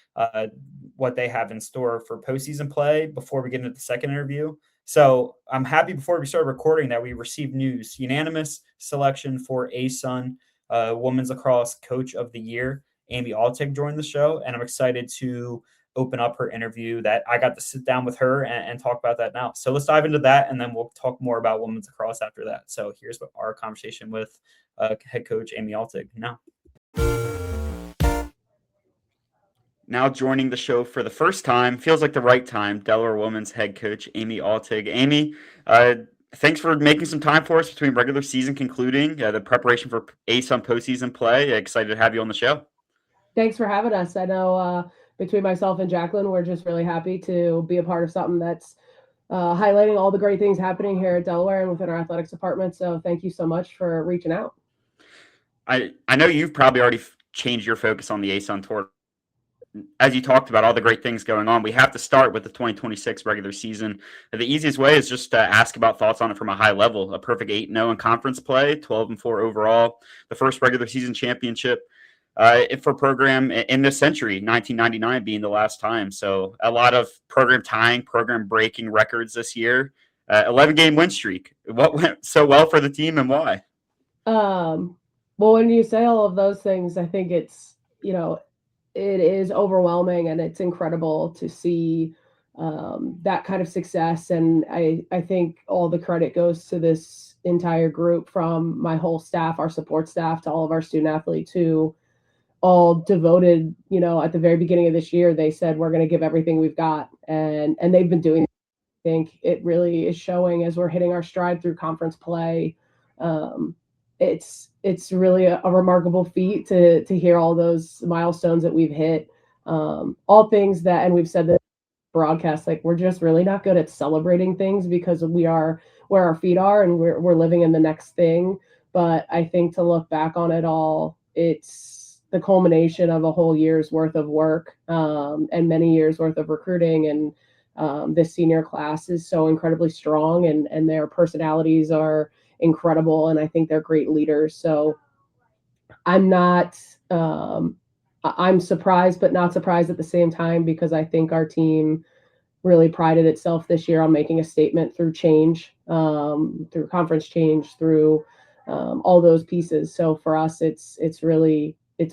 what they have in store for postseason play before we get into the second interview. So I'm happy before we start recording that we received news, unanimous selection for ASUN Women's Lacrosse Coach of the Year. Amy Altig joined the show, and I'm excited to open up her interview that I got to sit down with her and talk about that now. So let's dive into that, and then we'll talk more about women's lacrosse after that. So here's our conversation with head coach Amy Altig now. Now joining the show for the first time, feels like the right time, Delaware women's head coach Amy Altig. Amy, thanks for making some time for us between regular season concluding, the preparation for ASUN postseason play. Excited to have you on the show. Thanks for having us. I know between myself and Jaclyn, we're just really happy to be a part of something that's highlighting all the great things happening here at Delaware and within our athletics department. So thank you so much for reaching out. I know you've probably already changed your focus on the ASUN tour. As you talked about all the great things going on, we have to start with the 2026 regular season. The easiest way is just to ask about thoughts on it from a high level. A perfect 8-0 in conference play, 12-4 overall, the first regular season championship for program in this century, 1999 being the last time. So a lot of program tying, program breaking records this year. 11-game win streak. What went so well for the team and why? Well, when you say all of those things, I think it's, it is overwhelming, and it's incredible to see that kind of success. And I think all the credit goes to this entire group, from my whole staff, our support staff, to all of our student athletes who all devoted, at the very beginning of this year, they said, we're going to give everything we've got. And they've been doing it. I think it really is showing as we're hitting our stride through conference play. It's really a remarkable feat to hear all those milestones that we've hit. All things that, and we've said that broadcast, like, we're just really not good at celebrating things because we are where our feet are and we're living in the next thing. But I think to look back on it all, it's the culmination of a whole year's worth of work and many years worth of recruiting. And this senior class is so incredibly strong, and their personalities are incredible, and I think they're great leaders. So I'm surprised, but not surprised at the same time, because I think our team really prided itself this year on making a statement through change, through conference change, through all those pieces. So for us, it's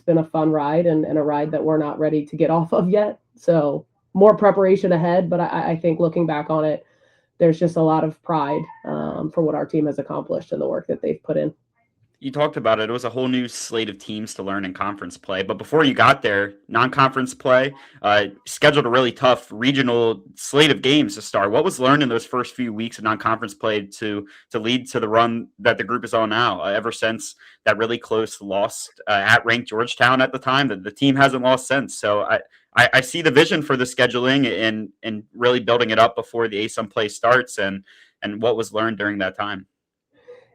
been a fun ride, and a ride that we're not ready to get off of yet. So more preparation ahead, but I think looking back on it, there's just a lot of pride for what our team has accomplished and the work that they've put in. You talked about it. It was a whole new slate of teams to learn in conference play. But before you got there, non-conference play, scheduled a really tough regional slate of games to start. What was learned in those first few weeks of non-conference play to lead to the run that the group is on now? Ever since that really close loss at ranked Georgetown at the time, the team hasn't lost since. So I see the vision for the scheduling and really building it up before the ASUN play starts, and what was learned during that time.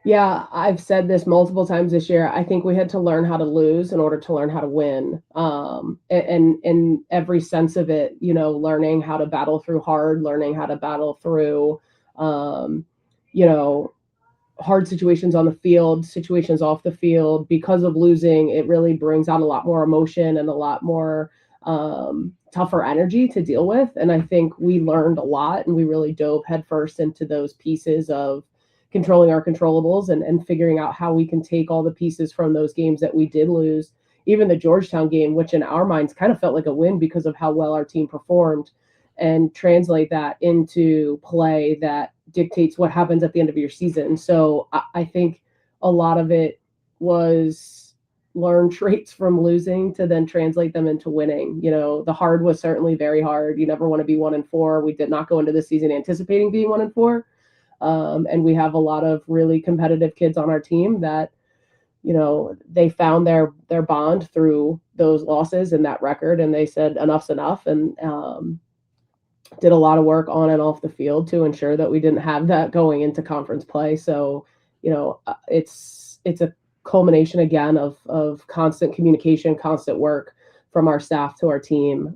Yeah, I've said this multiple times this year. I think we had to learn how to lose in order to learn how to win. And in every sense of it, learning how to battle through hard, learning how to battle through, hard situations on the field, situations off the field. Because of losing, it really brings out a lot more emotion and a lot more tougher energy to deal with. And I think we learned a lot, and we really dove headfirst into those pieces of controlling our controllables and figuring out how we can take all the pieces from those games that we did lose, even the Georgetown game, which in our minds kind of felt like a win because of how well our team performed, and translate that into play that dictates what happens at the end of your season. So I think a lot of it was learn traits from losing to then translate them into winning. The hard was certainly very hard. You never want to be 1-4. We did not go into this season anticipating being 1-4. And we have a lot of really competitive kids on our team that, they found their bond through those losses and that record. And they said, enough's enough. And did a lot of work on and off the field to ensure that we didn't have that going into conference play. So, it's a culmination again of constant communication, constant work from our staff to our team.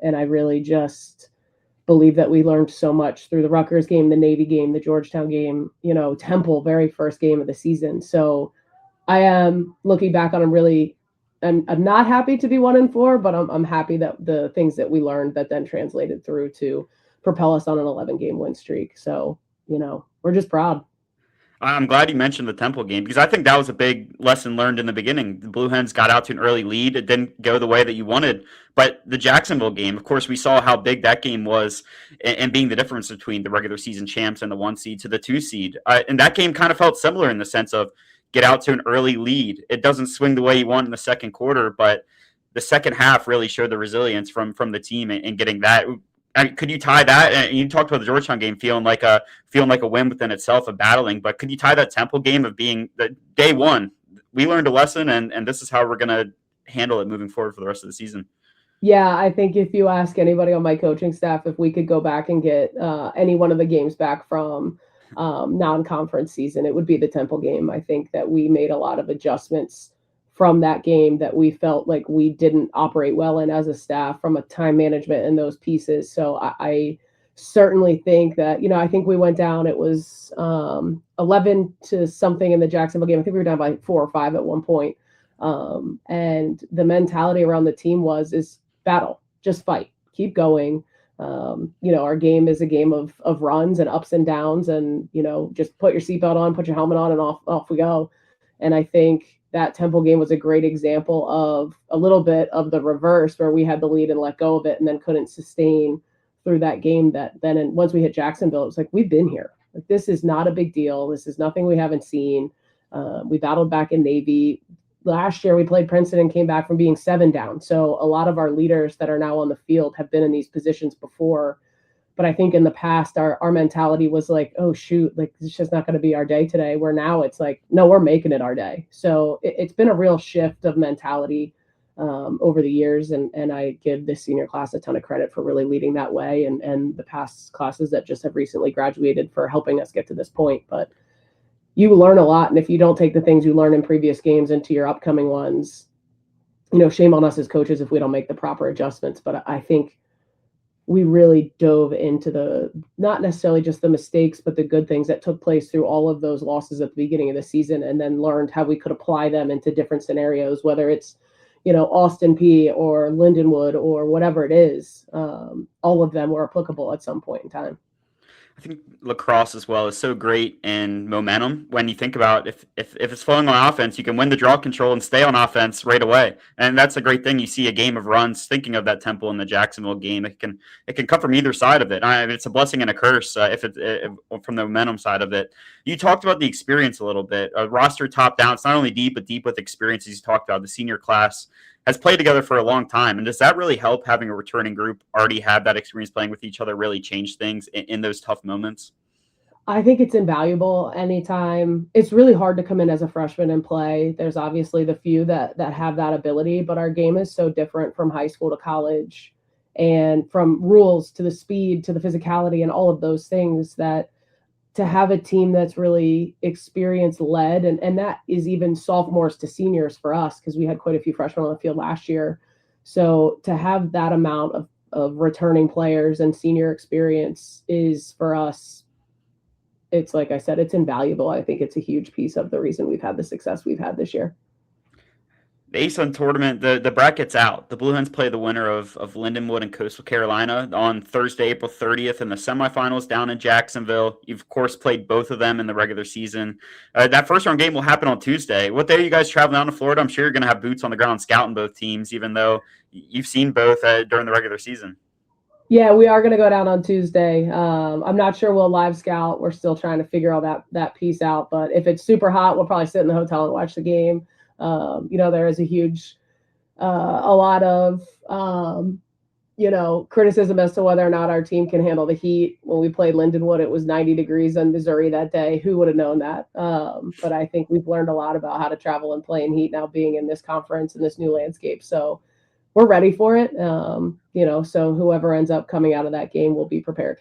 And I really just believe that we learned so much through the Rutgers game, the Navy game, the Georgetown game, Temple, very first game of the season. So I am looking back on. I'm not happy to be 1-4, but I'm happy that the things that we learned that then translated through to propel us on an 11-game win streak. So, we're just proud. I'm glad you mentioned the Temple game because I think that was a big lesson learned in the beginning. The Blue Hens got out to an early lead. It didn't go the way that you wanted. But the Jacksonville game, of course, we saw how big that game was and being the difference between the regular season champs and the 1 seed to the 2 seed. And that game kind of felt similar in the sense of get out to an early lead. It doesn't swing the way you want in the second quarter, but the second half really showed the resilience from the team and getting that. Could you tie that? And you talked about the Georgetown game feeling like a win within itself of battling, but could you tie that Temple game of being the day one? We learned a lesson, and this is how we're going to handle it moving forward for the rest of the season. Yeah, I think if you ask anybody on my coaching staff if we could go back and get any one of the games back from non-conference season, it would be the Temple game. I think that we made a lot of adjustments from that game that we felt like we didn't operate well in as a staff from a time management and those pieces. So I certainly think that, I think we went down, it was 11 to something in the Jacksonville game. I think we were down by 4 or 5 at one point. And the mentality around the team is battle, just fight, keep going. Our game is a game of runs and ups and downs and, just put your seatbelt on, put your helmet on and off we go. And I think that Temple game was a great example of a little bit of the reverse where we had the lead and let go of it and then couldn't sustain through that game and once we hit Jacksonville, it was like, we've been here. Like, this is not a big deal. This is nothing we haven't seen. We battled back in Navy. Last year we played Princeton and came back from being 7 down. So a lot of our leaders that are now on the field have been in these positions before. But I think in the past, our mentality was like, oh, shoot, like it's just not going to be our day today. Where now it's like, no, we're making it our day. So it's been a real shift of mentality over the years. And I give this senior class a ton of credit for really leading that way and the past classes that just have recently graduated for helping us get to this point. But you learn a lot. And if you don't take the things you learn in previous games into your upcoming ones, shame on us as coaches if we don't make the proper adjustments. But I think we really dove into not necessarily just the mistakes, but the good things that took place through all of those losses at the beginning of the season, and then learned how we could apply them into different scenarios, whether it's, Austin P or Lindenwood or whatever it is. All of them were applicable at some point in time. I think lacrosse as well is so great in momentum. When you think about if it's flowing on offense, you can win the draw control and stay on offense right away. And that's a great thing. You see a game of runs. Thinking of that Temple and the Jacksonville game, it can come from either side of it. It's a blessing and a curse if from the momentum side of it. You talked about the experience a little bit. A roster top down. It's not only deep, but deep with experiences. You talked about the senior class has played together for a long time. And does that really help having a returning group already have that experience playing with each other really change things in those tough moments? I think it's invaluable anytime. It's really hard to come in as a freshman and play. There's obviously the few that have that ability, but our game is so different from high school to college and from rules to the speed to the physicality and all of those things that to have a team that's really experience led, and that is even sophomores to seniors for us, because we had quite a few freshmen on the field last year. So to have that amount of returning players and senior experience is for us, it's like I said, it's invaluable. I think it's a huge piece of the reason we've had the success we've had this year. The ASUN tournament, the bracket's out. The Blue Hens play the winner of Lindenwood and Coastal Carolina on Thursday, April 30th in the semifinals down in Jacksonville. You've, of course, played both of them in the regular season. That first-round game will happen on Tuesday. What day are you guys traveling down to Florida? I'm sure you're going to have boots on the ground scouting both teams, even though you've seen both during the regular season. Yeah, we are going to go down on Tuesday. I'm not sure we'll live scout. We're still trying to figure all that piece out. But if it's super hot, we'll probably sit in the hotel and watch the game. There is a huge, a lot of, criticism as to whether or not our team can handle the heat. When we played Lindenwood, it was 90 degrees in Missouri that day. Who would have known that? But I think we've learned a lot about how to travel and play in heat now being in this conference and this new landscape. So we're ready for it. So whoever ends up coming out of that game will be prepared.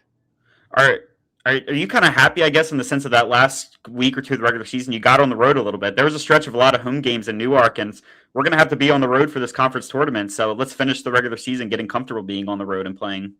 All right. Are you kind of happy, I guess, in the sense of that last week or two of the regular season, you got on the road a little bit? There was a stretch of a lot of home games in Newark, and we're going to have to be on the road for this conference tournament. So let's finish the regular season getting comfortable being on the road and playing.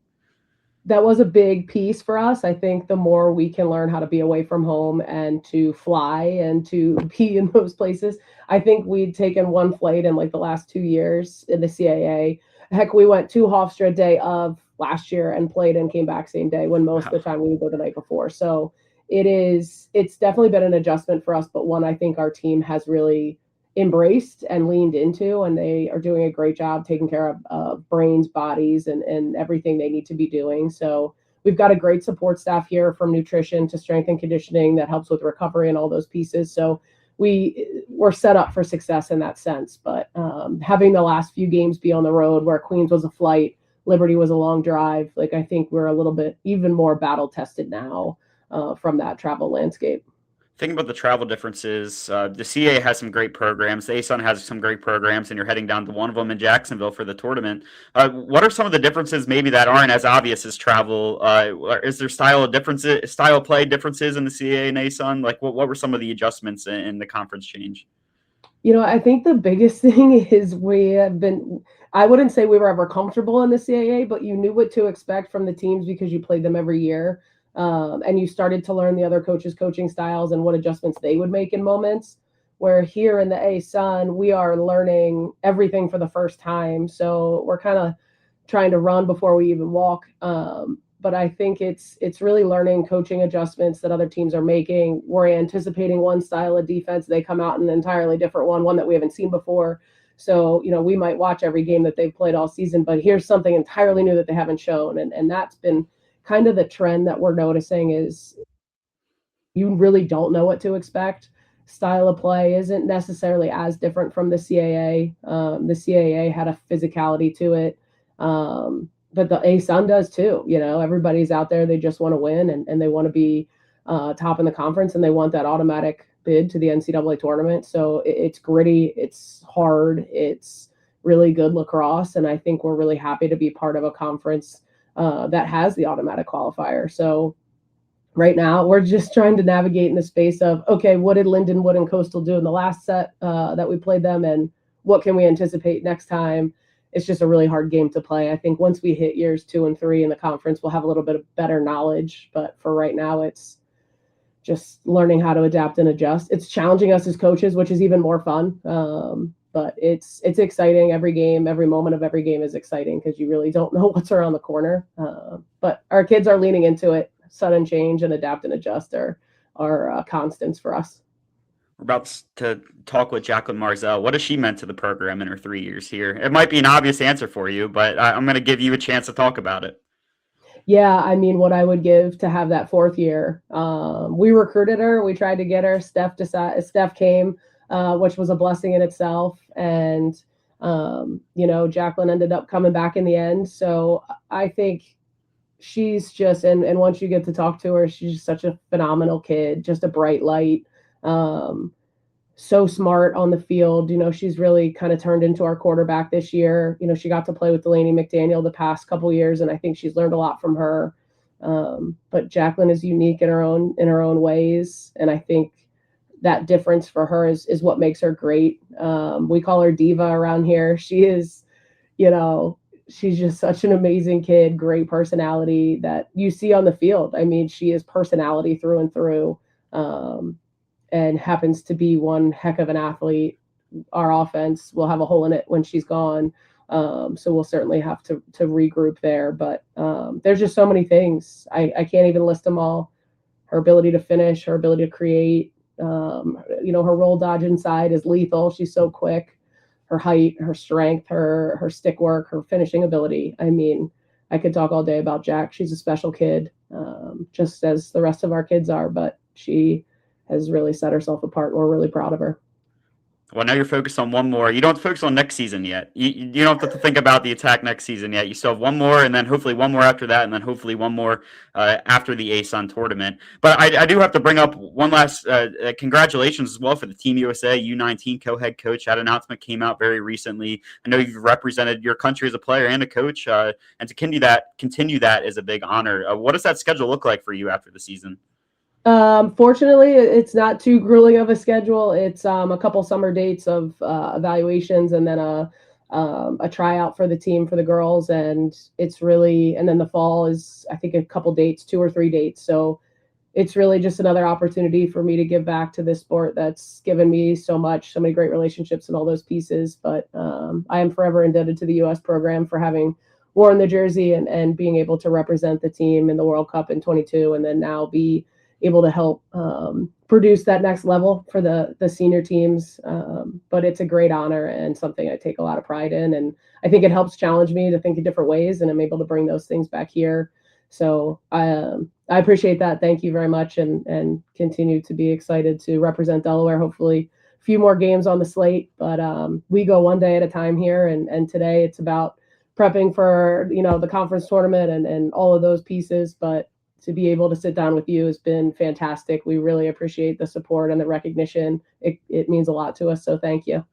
that was a big piece for us. I think the more we can learn how to be away from home and to fly and to be in those places, I think we'd taken one flight in like the last 2 years in the CAA. Heck, we went to Hofstra day of last year and played and came back same day, when most of the time we would go the night before. So it's definitely been an adjustment for us, but one I think our team has really embraced and leaned into, and they are doing a great job taking care of brains, bodies, and everything they need to be doing. So we've got a great support staff here, from nutrition to strength and conditioning, that helps with recovery and all those pieces. So we're set up for success in that sense. But having the last few games be on the road, where Queens was a flight, Liberty was a long drive, like I think we're a little bit even more battle tested now from that travel landscape. Thinking about the travel differences, the CA has some great programs. The ASUN has some great programs, and you're heading down to one of them in Jacksonville for the tournament. What are some of the differences maybe that aren't as obvious as travel? Is there style play differences in the CA and ASUN? Like, what were some of the adjustments in the conference change? I think the biggest thing is I wouldn't say we were ever comfortable in the CAA, but you knew what to expect from the teams because you played them every year. And you started to learn the other coaches' coaching styles and what adjustments they would make in moments. Where here in the ASUN, we are learning everything for the first time. So we're kind of trying to run before we even walk. But I think it's really learning coaching adjustments that other teams are making. We're anticipating one style of defense. They come out in an entirely different one that we haven't seen before. So, we might watch every game that they've played all season, but here's something entirely new that they haven't shown. And that's been kind of the trend that we're noticing, is you really don't know what to expect. Style of play isn't necessarily as different from the CAA. The CAA had a physicality to it, but the ASUN does too. Everybody's out there. They just want to win, and they want to be top in the conference, and they want that automatic bid to the NCAA tournament. So it's gritty, it's hard, it's really good lacrosse, and I think we're really happy to be part of a conference that has the automatic qualifier. So right now we're just trying to navigate in the space of, okay, what did Lindenwood and Coastal do in the last set that we played them, and what can we anticipate next time? It's just a really hard game to play. I think once we hit years 2 and 3 in the conference, we'll have a little bit of better knowledge, but for right now, it's just learning how to adapt and adjust. It's challenging us as coaches, which is even more fun. But it's exciting. Every game, every moment of every game is exciting because you really don't know what's around the corner. But our kids are leaning into it. Sudden change and adapt and adjust are constants for us. We're about to talk with Jaclyn Marszal. What has she meant to the program in her 3 years here? It might be an obvious answer for you, but I'm going to give you a chance to talk about it. Yeah, I mean, what I would give to have that 4th year. We recruited her. We tried to get her. Steph came, which was a blessing in itself. And, Jaclyn ended up coming back in the end. So I think she's just, and once you get to talk to her, she's just such a phenomenal kid, just a bright light. So smart on the field. She's really kind of turned into our quarterback this year. She got to play with Delaney McDaniel the past couple years, and I think she's learned a lot from her. But Jaclyn is unique in her own ways, and I think that difference for her is what makes her great. We call her Diva around here. She is, she's just such an amazing kid, great personality that you see on the field. I mean, she is personality through and through. And happens to be one heck of an athlete. Our offense will have a hole in it when she's gone. So we'll certainly have to regroup there. But there's just so many things. I can't even list them all. Her ability to finish, her ability to create, her roll dodge inside is lethal. She's so quick. Her height, her strength, her stick work, her finishing ability. I mean, I could talk all day about Jack. She's a special kid, just as the rest of our kids are. But she has really set herself apart, and we're really proud of her. Well, now you're focused on one more. You don't have to focus on next season yet. You don't have to think about the attack next season yet. You still have one more, and then hopefully one more after that, and then hopefully one more after the ASUN tournament. But I do have to bring up one last congratulations as well for the Team USA U19 co-head coach. That announcement came out very recently. I know you've represented your country as a player and a coach, and to continue that is a big honor. What does that schedule look like for you after the season? Fortunately, it's not too grueling of a schedule. It's a couple summer dates of evaluations, and then a a tryout for the team for the girls, and it's really, and then the fall is, I think, a couple dates, 2 or 3 dates. So it's really just another opportunity for me to give back to this sport that's given me so much, so many great relationships and all those pieces. But I am forever indebted to the U.S. program for having worn the jersey and being able to represent the team in the World Cup in 22, and then now be able to help produce that next level for the senior teams. But it's a great honor and something I take a lot of pride in. And I think it helps challenge me to think in different ways, and I'm able to bring those things back here. So I appreciate that. Thank you very much, and continue to be excited to represent Delaware. Hopefully a few more games on the slate, but we go one day at a time here. And today it's about prepping for, the conference tournament and all of those pieces. But to be able to sit down with you has been fantastic. We really appreciate the support and the recognition. It means a lot to us. So thank you.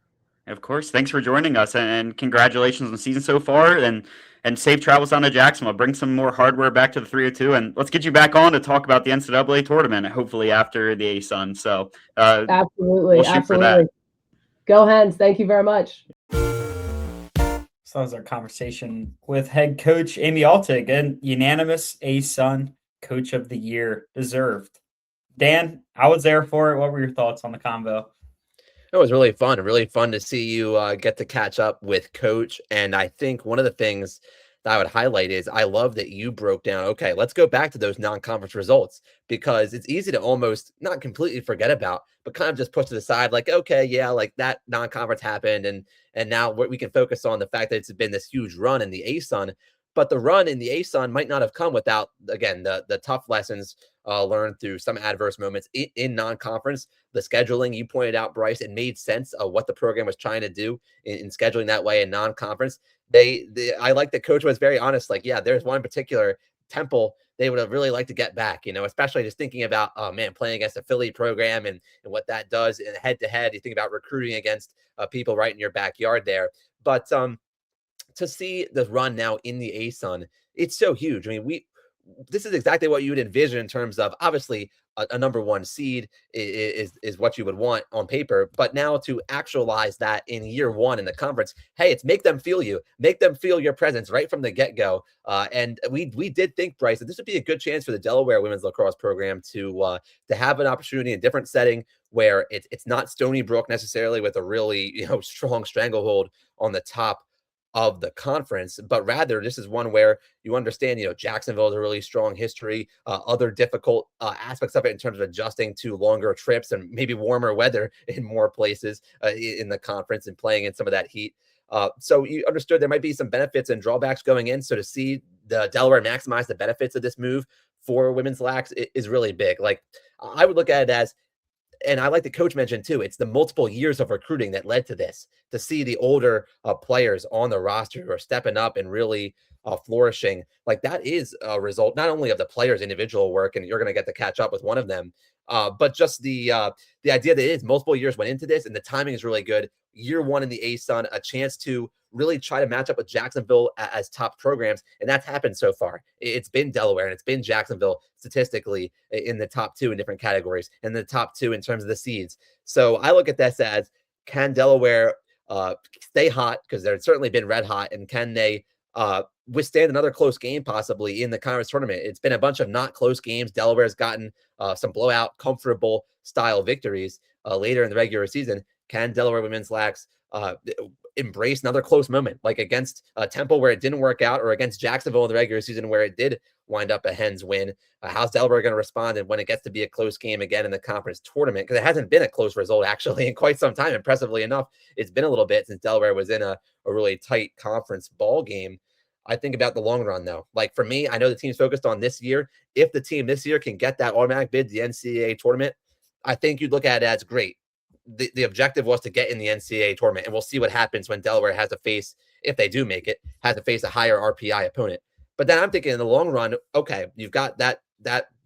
Of course. Thanks for joining us, and congratulations on the season so far, and safe travels down to Jacksonville. Bring some more hardware back to the 302, and let's get you back on to talk about the NCAA tournament, hopefully after the ASUN. So absolutely. We'll shoot absolutely. for that. Go Hens. Thank you very much. So that was our conversation with head coach Amy Altig, and unanimous ASUN Coach of the Year, deserved. Dan, I was there for it. What were your thoughts on the convo? It was really fun to see you get to catch up with Coach. And I think one of the things that I would highlight is I love that you broke down, okay, let's go back to those non-conference results, because it's easy to almost not completely forget about, but kind of just push to the side, like, okay, yeah, like that non-conference happened. And now we can focus on the fact that it's been this huge run in the ASUN. But the run in the ASUN might not have come without, again, the tough lessons learned through some adverse moments in non-conference. The scheduling, you pointed out, Bryce, it made sense of what the program was trying to do in scheduling that way in non-conference. I like that Coach was very honest. Like, yeah, there's one particular Temple they would have really liked to get back, especially just thinking about, oh man, playing against a Philly program and what that does in head-to-head. You think about recruiting against people right in your backyard there. But to see the run now in the ASUN, it's so huge. I mean, this is exactly what you would envision in terms of, obviously, a number one seed is what you would want on paper, but now to actualize that in year one in the conference, hey, it's make them feel your presence right from the get-go. And we did think, Bryce, that this would be a good chance for the Delaware women's lacrosse program to have an opportunity in a different setting where it's not Stony Brook necessarily with a really strong stranglehold on the top of the conference, but rather this is one where you understand, Jacksonville has a really strong history, other difficult aspects of it in terms of adjusting to longer trips and maybe warmer weather in more places in the conference and playing in some of that heat. So you understood there might be some benefits and drawbacks going in. So to see the Delaware maximize the benefits of this move for women's lax is really big. Like, I would look at it as, and I like the Coach mentioned too, it's the multiple years of recruiting that led to this, to see the older players on the roster who are stepping up and really flourishing. Like, that is a result not only of the players' individual work, and you're going to get to catch up with one of them, but just the idea that it is multiple years went into this, and the timing is really good. Year one in the ASUN, a chance to really try to match up with Jacksonville as top programs. And that's happened so far. It's been Delaware and it's been Jacksonville statistically in the top two in different categories, and the top two in terms of the seeds. So I look at this as, can Delaware stay hot? Because they've certainly been red hot. And can they withstand another close game possibly in the conference tournament? It's been a bunch of not close games. Delaware's gotten some blowout, comfortable style victories later in the regular season. Can Delaware women's lax embrace another close moment, like against Temple where it didn't work out, or against Jacksonville in the regular season where it did wind up a Hens win? How's Delaware going to respond? And when it gets to be a close game again in the conference tournament, because it hasn't been a close result actually in quite some time, impressively enough, it's been a little bit since Delaware was in a really tight conference ball game. I think about the long run though. Like, for me, I know the team's focused on this year. If the team this year can get that automatic bid to the NCAA tournament, I think you'd look at it as great. The objective was to get in the NCAA tournament, and we'll see what happens when Delaware has to face, if they do make it, has to face a higher RPI opponent. But then I'm thinking in the long run, okay, you've got that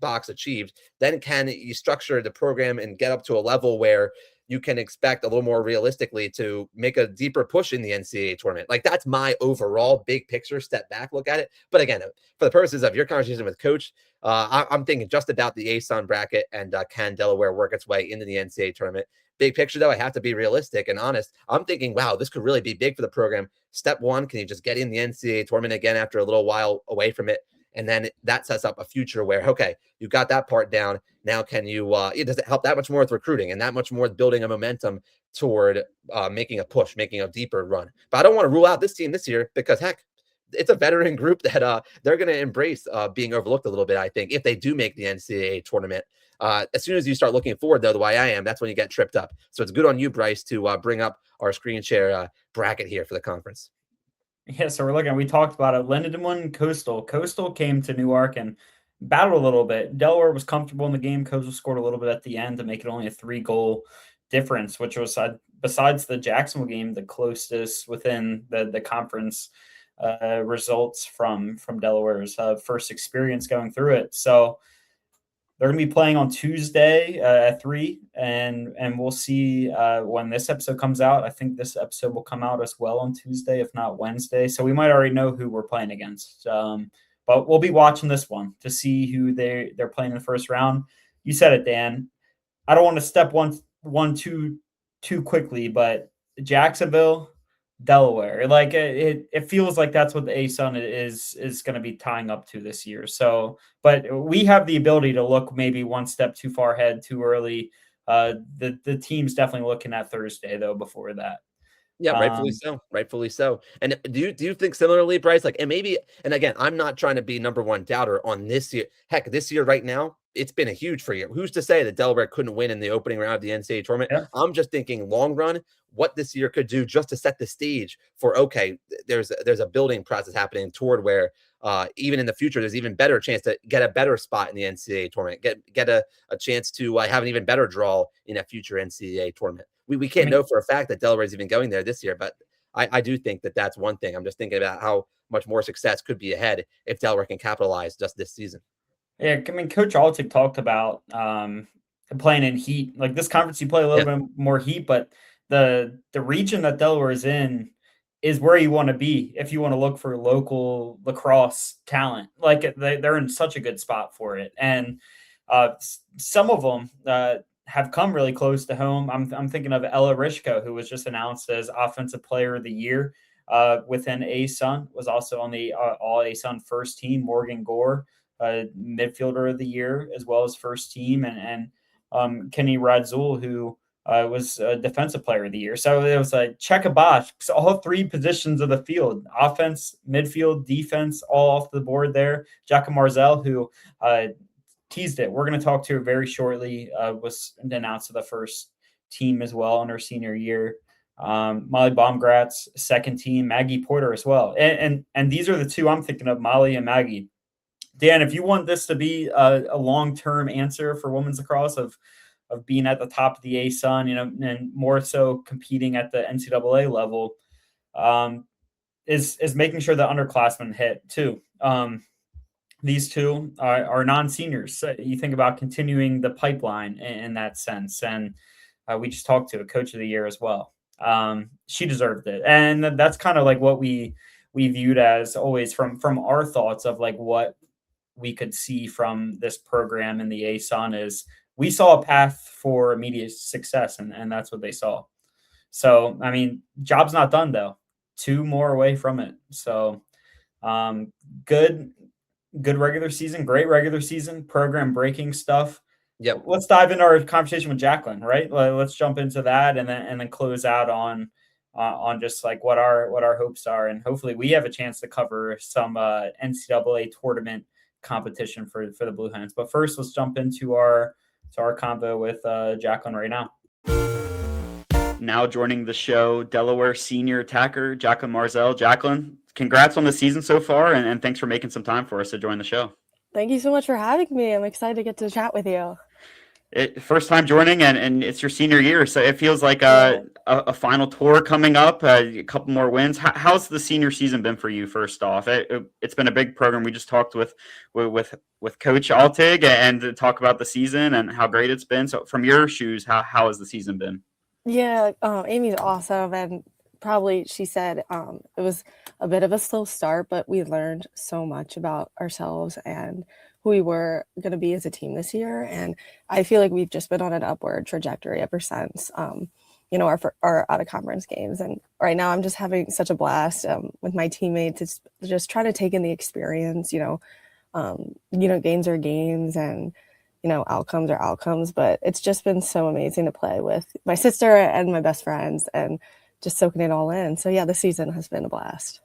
box achieved. Then can you structure the program and get up to a level where you can expect a little more realistically to make a deeper push in the NCAA tournament? Like, that's my overall big picture step back look at it. But again, for the purposes of your conversation with Coach, I'm thinking just about the ASUN bracket and can Delaware work its way into the NCAA tournament. Big picture, though, I have to be realistic and honest. I'm thinking, wow, this could really be big for the program. Step one, can you just get in the NCAA tournament again after a little while away from it? And then that sets up a future where, okay, you got that part down. Now, can you, does it help that much more with recruiting and that much more with building a momentum toward making a push, making a deeper run? But I don't want to rule out this team this year because, heck, it's a veteran group that they're going to embrace being overlooked a little bit, I think, if they do make the NCAA tournament. As soon as you start looking forward, though, the way I am, that's when you get tripped up. So it's good on you, Bryce, to bring up our screen share bracket here for the conference. Yeah, so we talked about it. Lindenwood, Coastal. Coastal came to Newark and battled a little bit. Delaware was comfortable in the game. Coastal scored a little bit at the end to make it only a 3-goal difference, which was, besides the Jacksonville game, the closest within the conference results from Delaware's first experience going through it. So they're going to be playing on Tuesday at 3, and we'll see when this episode comes out. I think this episode will come out as well on Tuesday, if not Wednesday. So we might already know who we're playing against. But we'll be watching this one to see who they're playing in the first round. You said it, Dan. I don't want to step one too quickly, but Jacksonville, Delaware, like it feels like that's what the ASUN is going to be tying up to this year. So, but we have the ability to look maybe one step too far ahead, too early. The team's definitely looking at Thursday though before that. Yeah, rightfully so. Rightfully so. And do you think similarly, Bryce? Like, and maybe, and again, I'm not trying to be number one doubter on this year. Heck, this year right now, it's been a huge for you. Who's to say that Delaware couldn't win in the opening round of the NCAA tournament? Yeah. I'm just thinking long run, what this year could do just to set the stage for, okay, there's a building process happening toward where even in the future, there's even better chance to get a better spot in the NCAA tournament, get a chance to have an even better draw in a future NCAA tournament. We can't know for a fact that Delaware's even going there this year, but I do think that that's one thing. I'm just thinking about how much more success could be ahead if Delaware can capitalize just this season. Yeah, I mean, Coach Altig talked about playing in heat. Like this conference, you play a little bit more heat, but the region that Delaware is in is where you want to be if you want to look for local lacrosse talent. Like they're in such a good spot for it, and some of them have come really close to home. I'm thinking of Ella Rishko, who was just announced as Offensive Player of the Year within ASUN, was also on the All ASUN first team. Morgan Gore, midfielder of the year, as well as first team, and Kenny Radzul, who was a defensive player of the year. So it was like check a box. So all 3 positions of the field, offense, midfield, defense, all off the board there. Jaclyn Marszal, who teased it. We're going to talk to her very shortly, was announced to the first team as well in her senior year. Molly Baumgratz, second team, Maggie Porter as well. And these are the 2 I'm thinking of, Molly and Maggie. Dan, if you want this to be a long-term answer for women's lacrosse of being at the top of the ASUN, and more so competing at the NCAA level, is making sure the underclassmen hit too. These 2 are non-seniors. So you think about continuing the pipeline in that sense. And we just talked to a coach of the year as well. She deserved it. And that's kind of like what we viewed as always from our thoughts of like what we could see from this program in the ASUN is we saw a path for immediate success, and that's what they saw. So, I mean, job's not done though. 2 more away from it. So, good regular season, great regular season, program breaking stuff. Yep. Let's dive into our conversation with Jaclyn, right? Let's jump into that and then close out on just like what our hopes are, and hopefully we have a chance to cover some NCAA tournament competition for the Blue Hens. But first, let's jump into our convo with Jaclyn right now. Now joining the show, Delaware senior attacker Jaclyn Marszal. Jaclyn, congrats on the season so far, and thanks for making some time for us to join the show. Thank you so much for having me. I'm excited to get to chat with you. First time joining, and it's your senior year, so it feels like a final tour coming up, a couple more wins. How's the senior season been for you? First off, it's been a big program. We just talked with Coach Altig and to talk about the season and how great it's been. So from your shoes, how has the season been? Yeah, Amy's awesome, and probably she said it was a bit of a slow start, but we learned so much about ourselves and who we were going to be as a team this year. And I feel like we've just been on an upward trajectory ever since, our out of conference games. And right now I'm just having such a blast with my teammates. It's just trying to take in the experience, games are games and, outcomes are outcomes, but it's just been so amazing to play with my sister and my best friends and just soaking it all in. So yeah, the season has been a blast.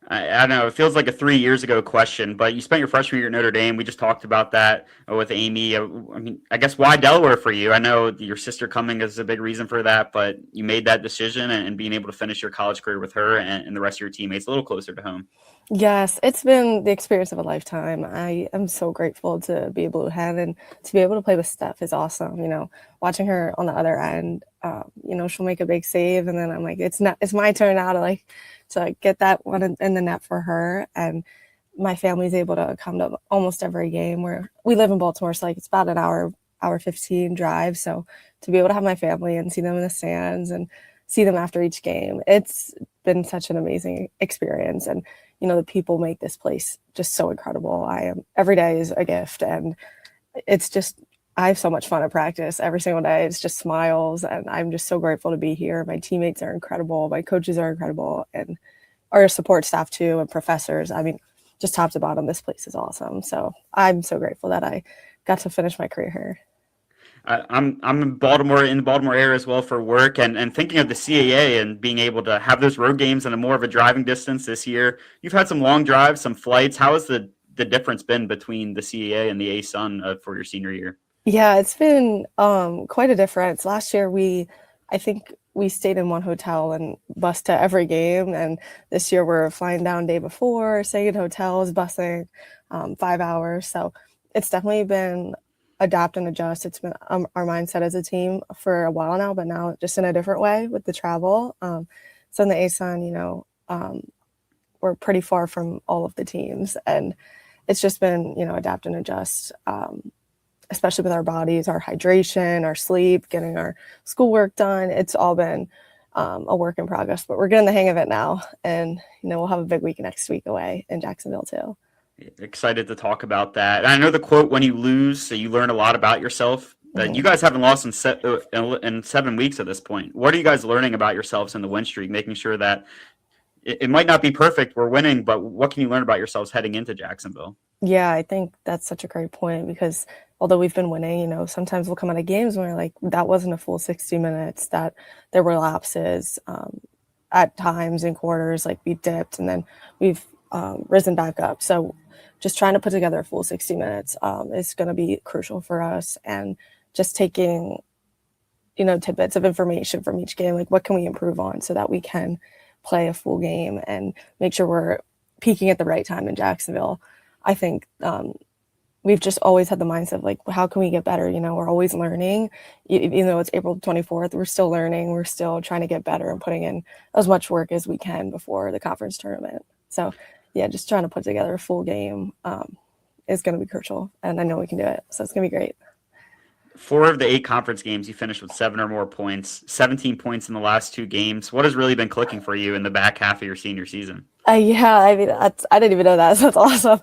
I don't know. It feels like a 3 years ago question, but you spent your freshman year at Notre Dame. We just talked about that with Amy. I mean, I guess why Delaware for you? I know your sister coming is a big reason for that, but you made that decision and being able to finish your college career with her and the rest of your teammates a little closer to home. Yes, it's been the experience of a lifetime. I am so grateful to be a Blue Hen and to be able to play with Steph is awesome. Watching her on the other end, she'll make a big save, and then I'm like, it's my turn now to get that one in the net for her. And my family's able to come to almost every game. Where we live in Baltimore, so it's about an hour 15 drive. So to be able to have my family and see them in the stands and see them after each game, it's been such an amazing experience. And the people make this place just so incredible. Every day is a gift, and it's just, I have so much fun at practice every single day. It's just smiles, and I'm just so grateful to be here. My teammates are incredible. My coaches are incredible, and our support staff too, and professors. I mean, just top to bottom, this place is awesome. So I'm so grateful that I got to finish my career here. I'm in the Baltimore area as well for work, and thinking of the CAA and being able to have those road games and a more of a driving distance this year. You've had some long drives, some flights. How has the difference been between the CAA and the ASUN for your senior year? Yeah, it's been quite a difference. Last year I think we stayed in one hotel and bused to every game, and this year we're flying down day before, staying in hotels, busing 5 hours. So it's definitely been adapt and adjust. It's been our mindset as a team for a while now, but now just in a different way with the travel. So in the ASUN, we're pretty far from all of the teams, and it's just been, adapt and adjust, especially with our bodies, our hydration, our sleep, getting our schoolwork done. It's all been a work in progress, but we're getting the hang of it now. And, we'll have a big week next week away in Jacksonville too. Excited to talk about that. And I know the quote, when you lose, so you learn a lot about yourself. That you guys haven't lost in 7 weeks at this point. What are you guys learning about yourselves in the win streak, making sure that it might not be perfect, we're winning, but what can you learn about yourselves heading into Jacksonville? Yeah, I think that's such a great point, because although we've been winning, sometimes we'll come out of games when we're like, that wasn't a full 60 minutes, that there were lapses at times in quarters, like we dipped and then we've risen back up. So just trying to put together a full 60 minutes is going to be crucial for us, and just taking, tidbits of information from each game, like what can we improve on so that we can play a full game and make sure we're peaking at the right time in Jacksonville. I think we've just always had the mindset of like, how can we get better? We're always learning. Even though it's April 24th, we're still learning. We're still trying to get better and putting in as much work as we can before the conference tournament. So yeah, just trying to put together a full game is going to be crucial, and I know we can do it. So it's going to be great. 4 of the 8 conference games, you finished with 7 or more points, 17 points in the last 2 games. What has really been clicking for you in the back half of your senior season? Yeah, I mean, I didn't even know that. So that's awesome.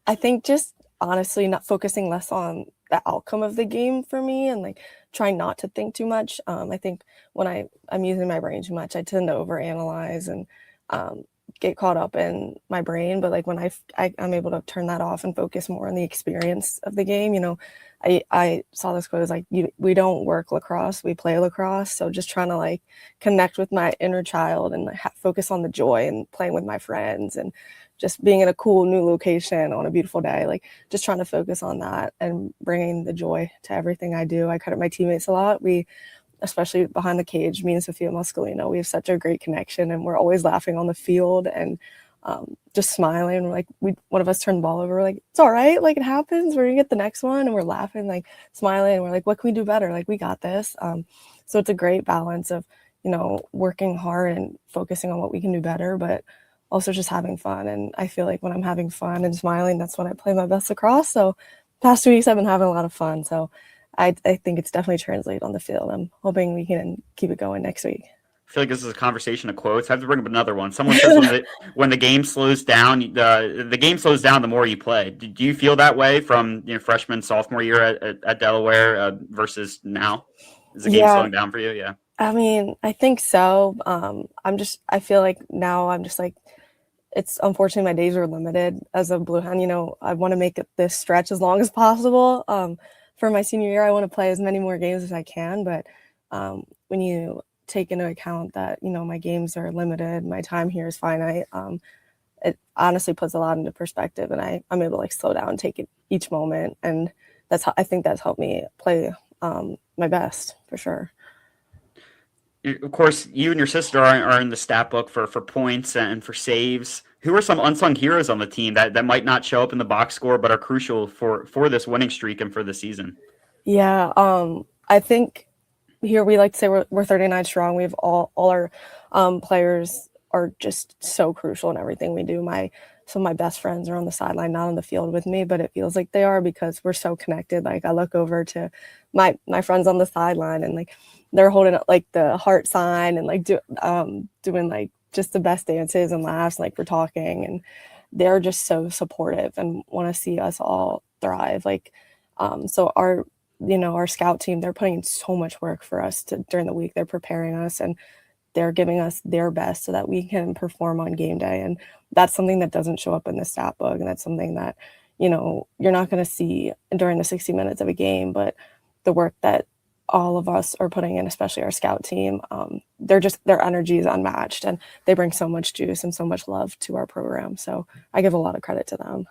I think just honestly not focusing less on the outcome of the game for me, and like trying not to think too much. I think when I'm using my brain too much, I tend to overanalyze and get caught up in my brain. But like when I'm able to turn that off and focus more on the experience of the game, I saw this quote as like, we don't work lacrosse, we play lacrosse. So just trying to like connect with my inner child and focus on the joy and playing with my friends and just being in a cool new location on a beautiful day, like just trying to focus on that and bringing the joy to everything I do. I credit my teammates a lot. Especially behind the cage, me and Sophia Muscolino, we have such a great connection, and we're always laughing on the field and just smiling. We're like, one of us turned the ball over, we're like, it's all right, like it happens, we're gonna get the next one, and we're laughing, like smiling, and we're like, what can we do better? Like, we got this. So it's a great balance of, working hard and focusing on what we can do better, but also just having fun. And I feel like when I'm having fun and smiling, that's when I play my best lacrosse. So past 2 weeks I've been having a lot of fun. So I think it's definitely translated on the field. I'm hoping we can keep it going next week. I feel like this is a conversation of quotes. I have to bring up another one. Someone says when the game slows down, the game slows down the more you play. Do you feel that way from freshman, sophomore year at Delaware versus now? Is the game Yeah, slowing down for you? Yeah. I mean, I think so. I feel like now I'm just like, it's unfortunately my days are limited as a Blue Hen. I want to make this stretch as long as possible. For my senior year, I want to play as many more games as I can. But when you take into account that, my games are limited, my time here is finite, it honestly puts a lot into perspective, and I'm able to like slow down and take it each moment. And I think that's helped me play my best for sure. Of course, you and your sister are in the stat book for points and for saves. Who are some unsung heroes on the team that might not show up in the box score but are crucial for this winning streak and for the season? Yeah, I think here we like to say we're 39 strong. We have all our players are just so crucial in everything we do. Some of my best friends are on the sideline, not on the field with me, but it feels like they are because we're so connected. Like I look over to my friends on the sideline and like they're holding up like the heart sign and like doing like just the best dances and laughs, like we're talking, and they're just so supportive and want to see us all thrive. Like so our scout team, they're putting in so much work for us during the week. They're preparing us and they're giving us their best so that we can perform on game day. And that's something that doesn't show up in the stat book. And that's something that, you're not going to see during the 60 minutes of a game, but the work that all of us are putting in, especially our scout team, their energy is unmatched and they bring so much juice and so much love to our program. So I give a lot of credit to them.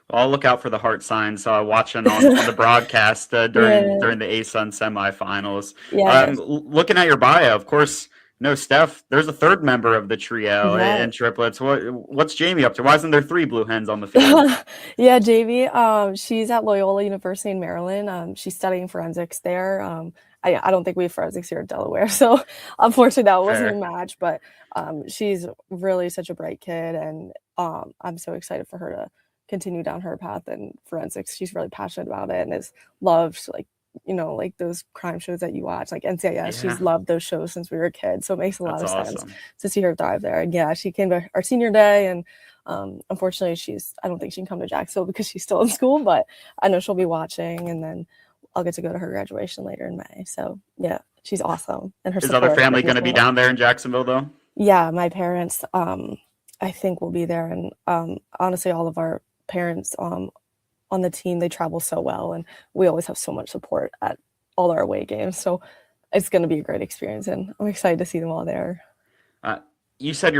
Well, I'll look out for the heart signs watching on the broadcast during the ASUN semifinals. Yes. Looking at your bio, of course, no Steph. There's a third member of the trio in triplets. What's Jamie up to? Why isn't there 3 Blue Hens on the field? Yeah, Jamie. She's at Loyola University in Maryland. She's studying forensics there. I don't think we have forensics here at Delaware, so unfortunately that wasn't a match. But she's really such a bright kid, and I'm so excited for her to continue down her path in forensics. She's really passionate about it and has loved like those crime shows that you watch, like NCIS. Yeah. She's loved those shows since we were kids, so it makes a lot of sense to see her thrive there. And yeah, she came to our senior day, and unfortunately I don't think she can come to Jacksonville because she's still in school, but I know she'll be watching, and then I'll get to go to her graduation later in May. So yeah, she's awesome. And her other family going to be down there in Jacksonville though? Yeah, my parents I think will be there, and honestly all of our parents on the team, they travel so well, and we always have so much support at all our away games. So it's going to be a great experience, and I'm excited to see them all there. You said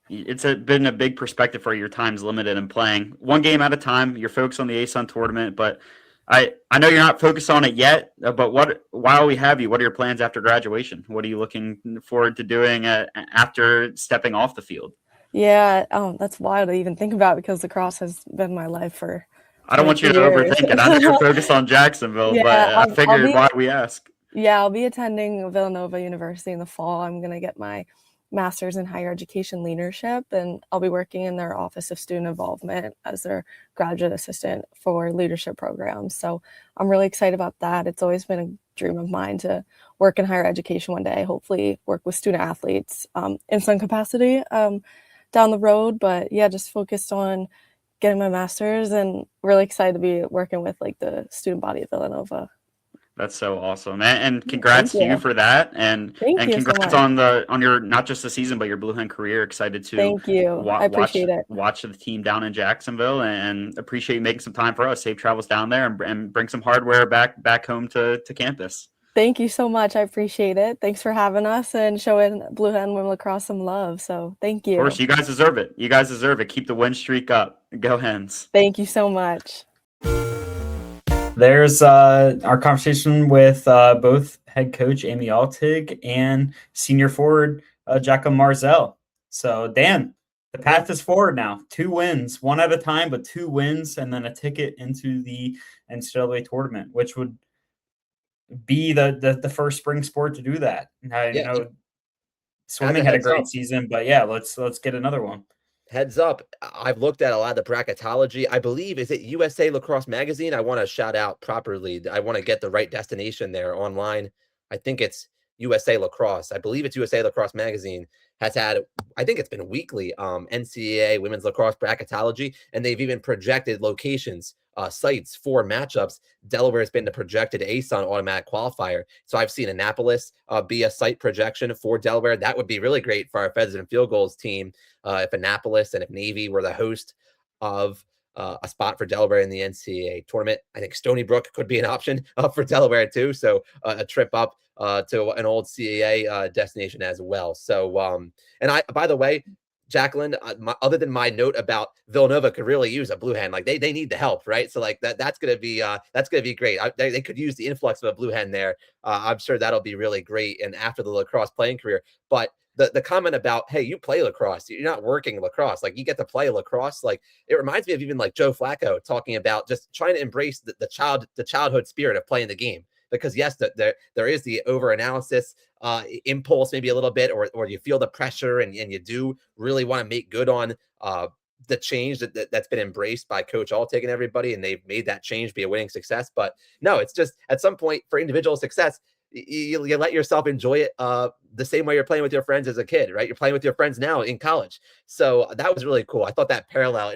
it's been a big perspective for your time's limited and playing one game at a time. You're focused on the ASUN tournament, but I know you're not focused on it yet. But while we have you, what are your plans after graduation? What are you looking forward to doing after stepping off the field? Yeah, that's wild to even think about because lacrosse has been my life for. I don't want you to overthink it. I know you're focused on Jacksonville, but I figured why we ask. Yeah, I'll be attending Villanova University in the fall. I'm going to get my master's in higher education leadership, and I'll be working in their Office of Student Involvement as their graduate assistant for leadership programs. So I'm really excited about that. It's always been a dream of mine to work in higher education one day, hopefully work with student athletes in some capacity down the road. But yeah, just focused on getting my master's and really excited to be working with like the student body at Villanova. That's so awesome. And congrats to you for that. And congrats on your, not just the season, but your Blue Hen career. Excited to I appreciate it. Watch the team down in Jacksonville, and appreciate you making some time for us. Safe travels down there, and bring some hardware back home to campus. Thank you so much. I appreciate it. Thanks for having us and showing Blue Hen Women Lacrosse some love. So thank you. Of course, you guys deserve it. You guys deserve it. Keep the win streak up. Go Hens. Thank you so much. There's our conversation with both head coach Amy Altig and senior forward Jaclyn Marszal. So Dan, the path is forward now. 2 wins, one at a time, but 2 wins, and then a ticket into the NCAA tournament, which would be the first spring sport to do that. I know swimming had a great season, but yeah, let's get another one. Heads up, I've looked at a lot of the bracketology. I believe, is it USA Lacrosse Magazine? I want to shout out properly. I want to get the right destination there online. I think it's USA Lacrosse. I believe it's USA Lacrosse Magazine has had, I think it's been weekly, NCAA women's lacrosse bracketology, and they've even projected locations, sites for matchups. Delaware has been the projected ASUN automatic qualifier. So I've seen Annapolis be a site projection for Delaware. That would be really great for our Feathers and Field Goals team if Annapolis and if Navy were the host of a spot for Delaware in the NCAA tournament. I think Stony Brook could be an option for Delaware too. So a trip up to an old CAA destination as well. So, and by the way, Jaclyn, other than my note about Villanova could really use a blue hen, like they need the help, right? So like that's gonna be great. They could use the influx of a blue hen there. I'm sure that'll be really great. And after the lacrosse playing career, but the comment about, hey, you play lacrosse, you're not working lacrosse, like you get to play lacrosse, like it reminds me of even like Joe Flacco talking about just trying to embrace the childhood spirit of playing the game. Because yes, there is the over analysis impulse maybe a little bit, or you feel the pressure and you do really want to make good on the change that's been embraced by Coach Altig and everybody, and they've made that change be a winning success. But no, it's just at some point for individual success, you let yourself enjoy it the same way you're playing with your friends as a kid, right? You're playing with your friends now in college. So that was really cool. I thought that parallel,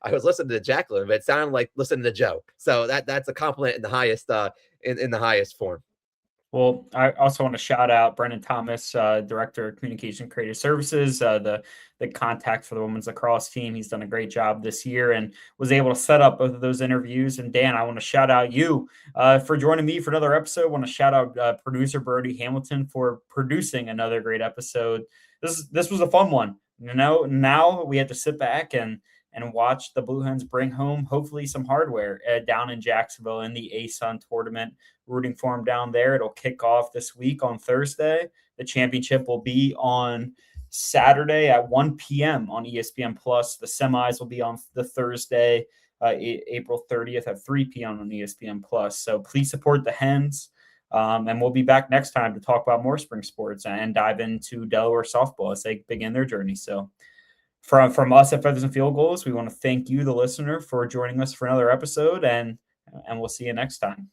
I was listening to Jaclyn, but it sounded like listening to Joe. So that's a compliment in the highest in the highest form. Well, I also want to shout out Brendan Thomas, Director of Communication Creative Services, the contact for the women's lacrosse team. He's done a great job this year and was able to set up both of those interviews. And Dan, I want to shout out you for joining me for another episode. I want to shout out producer Brody Hamilton for producing another great episode. This was a fun one. Now we have to sit back and watch the Blue Hens bring home hopefully some hardware down in Jacksonville in the ASUN tournament. Rooting for them down there. It'll kick off this week on Thursday. The championship will be on Saturday at 1 p.m. on ESPN Plus. The semis will be on the Thursday, April 30th at 3 p.m. on ESPN Plus. So please support the Hens. And we'll be back next time to talk about more spring sports and dive into Delaware softball as they begin their journey. So from us at Feathers and Field Goals, we want to thank you, the listener, for joining us for another episode, and we'll see you next time.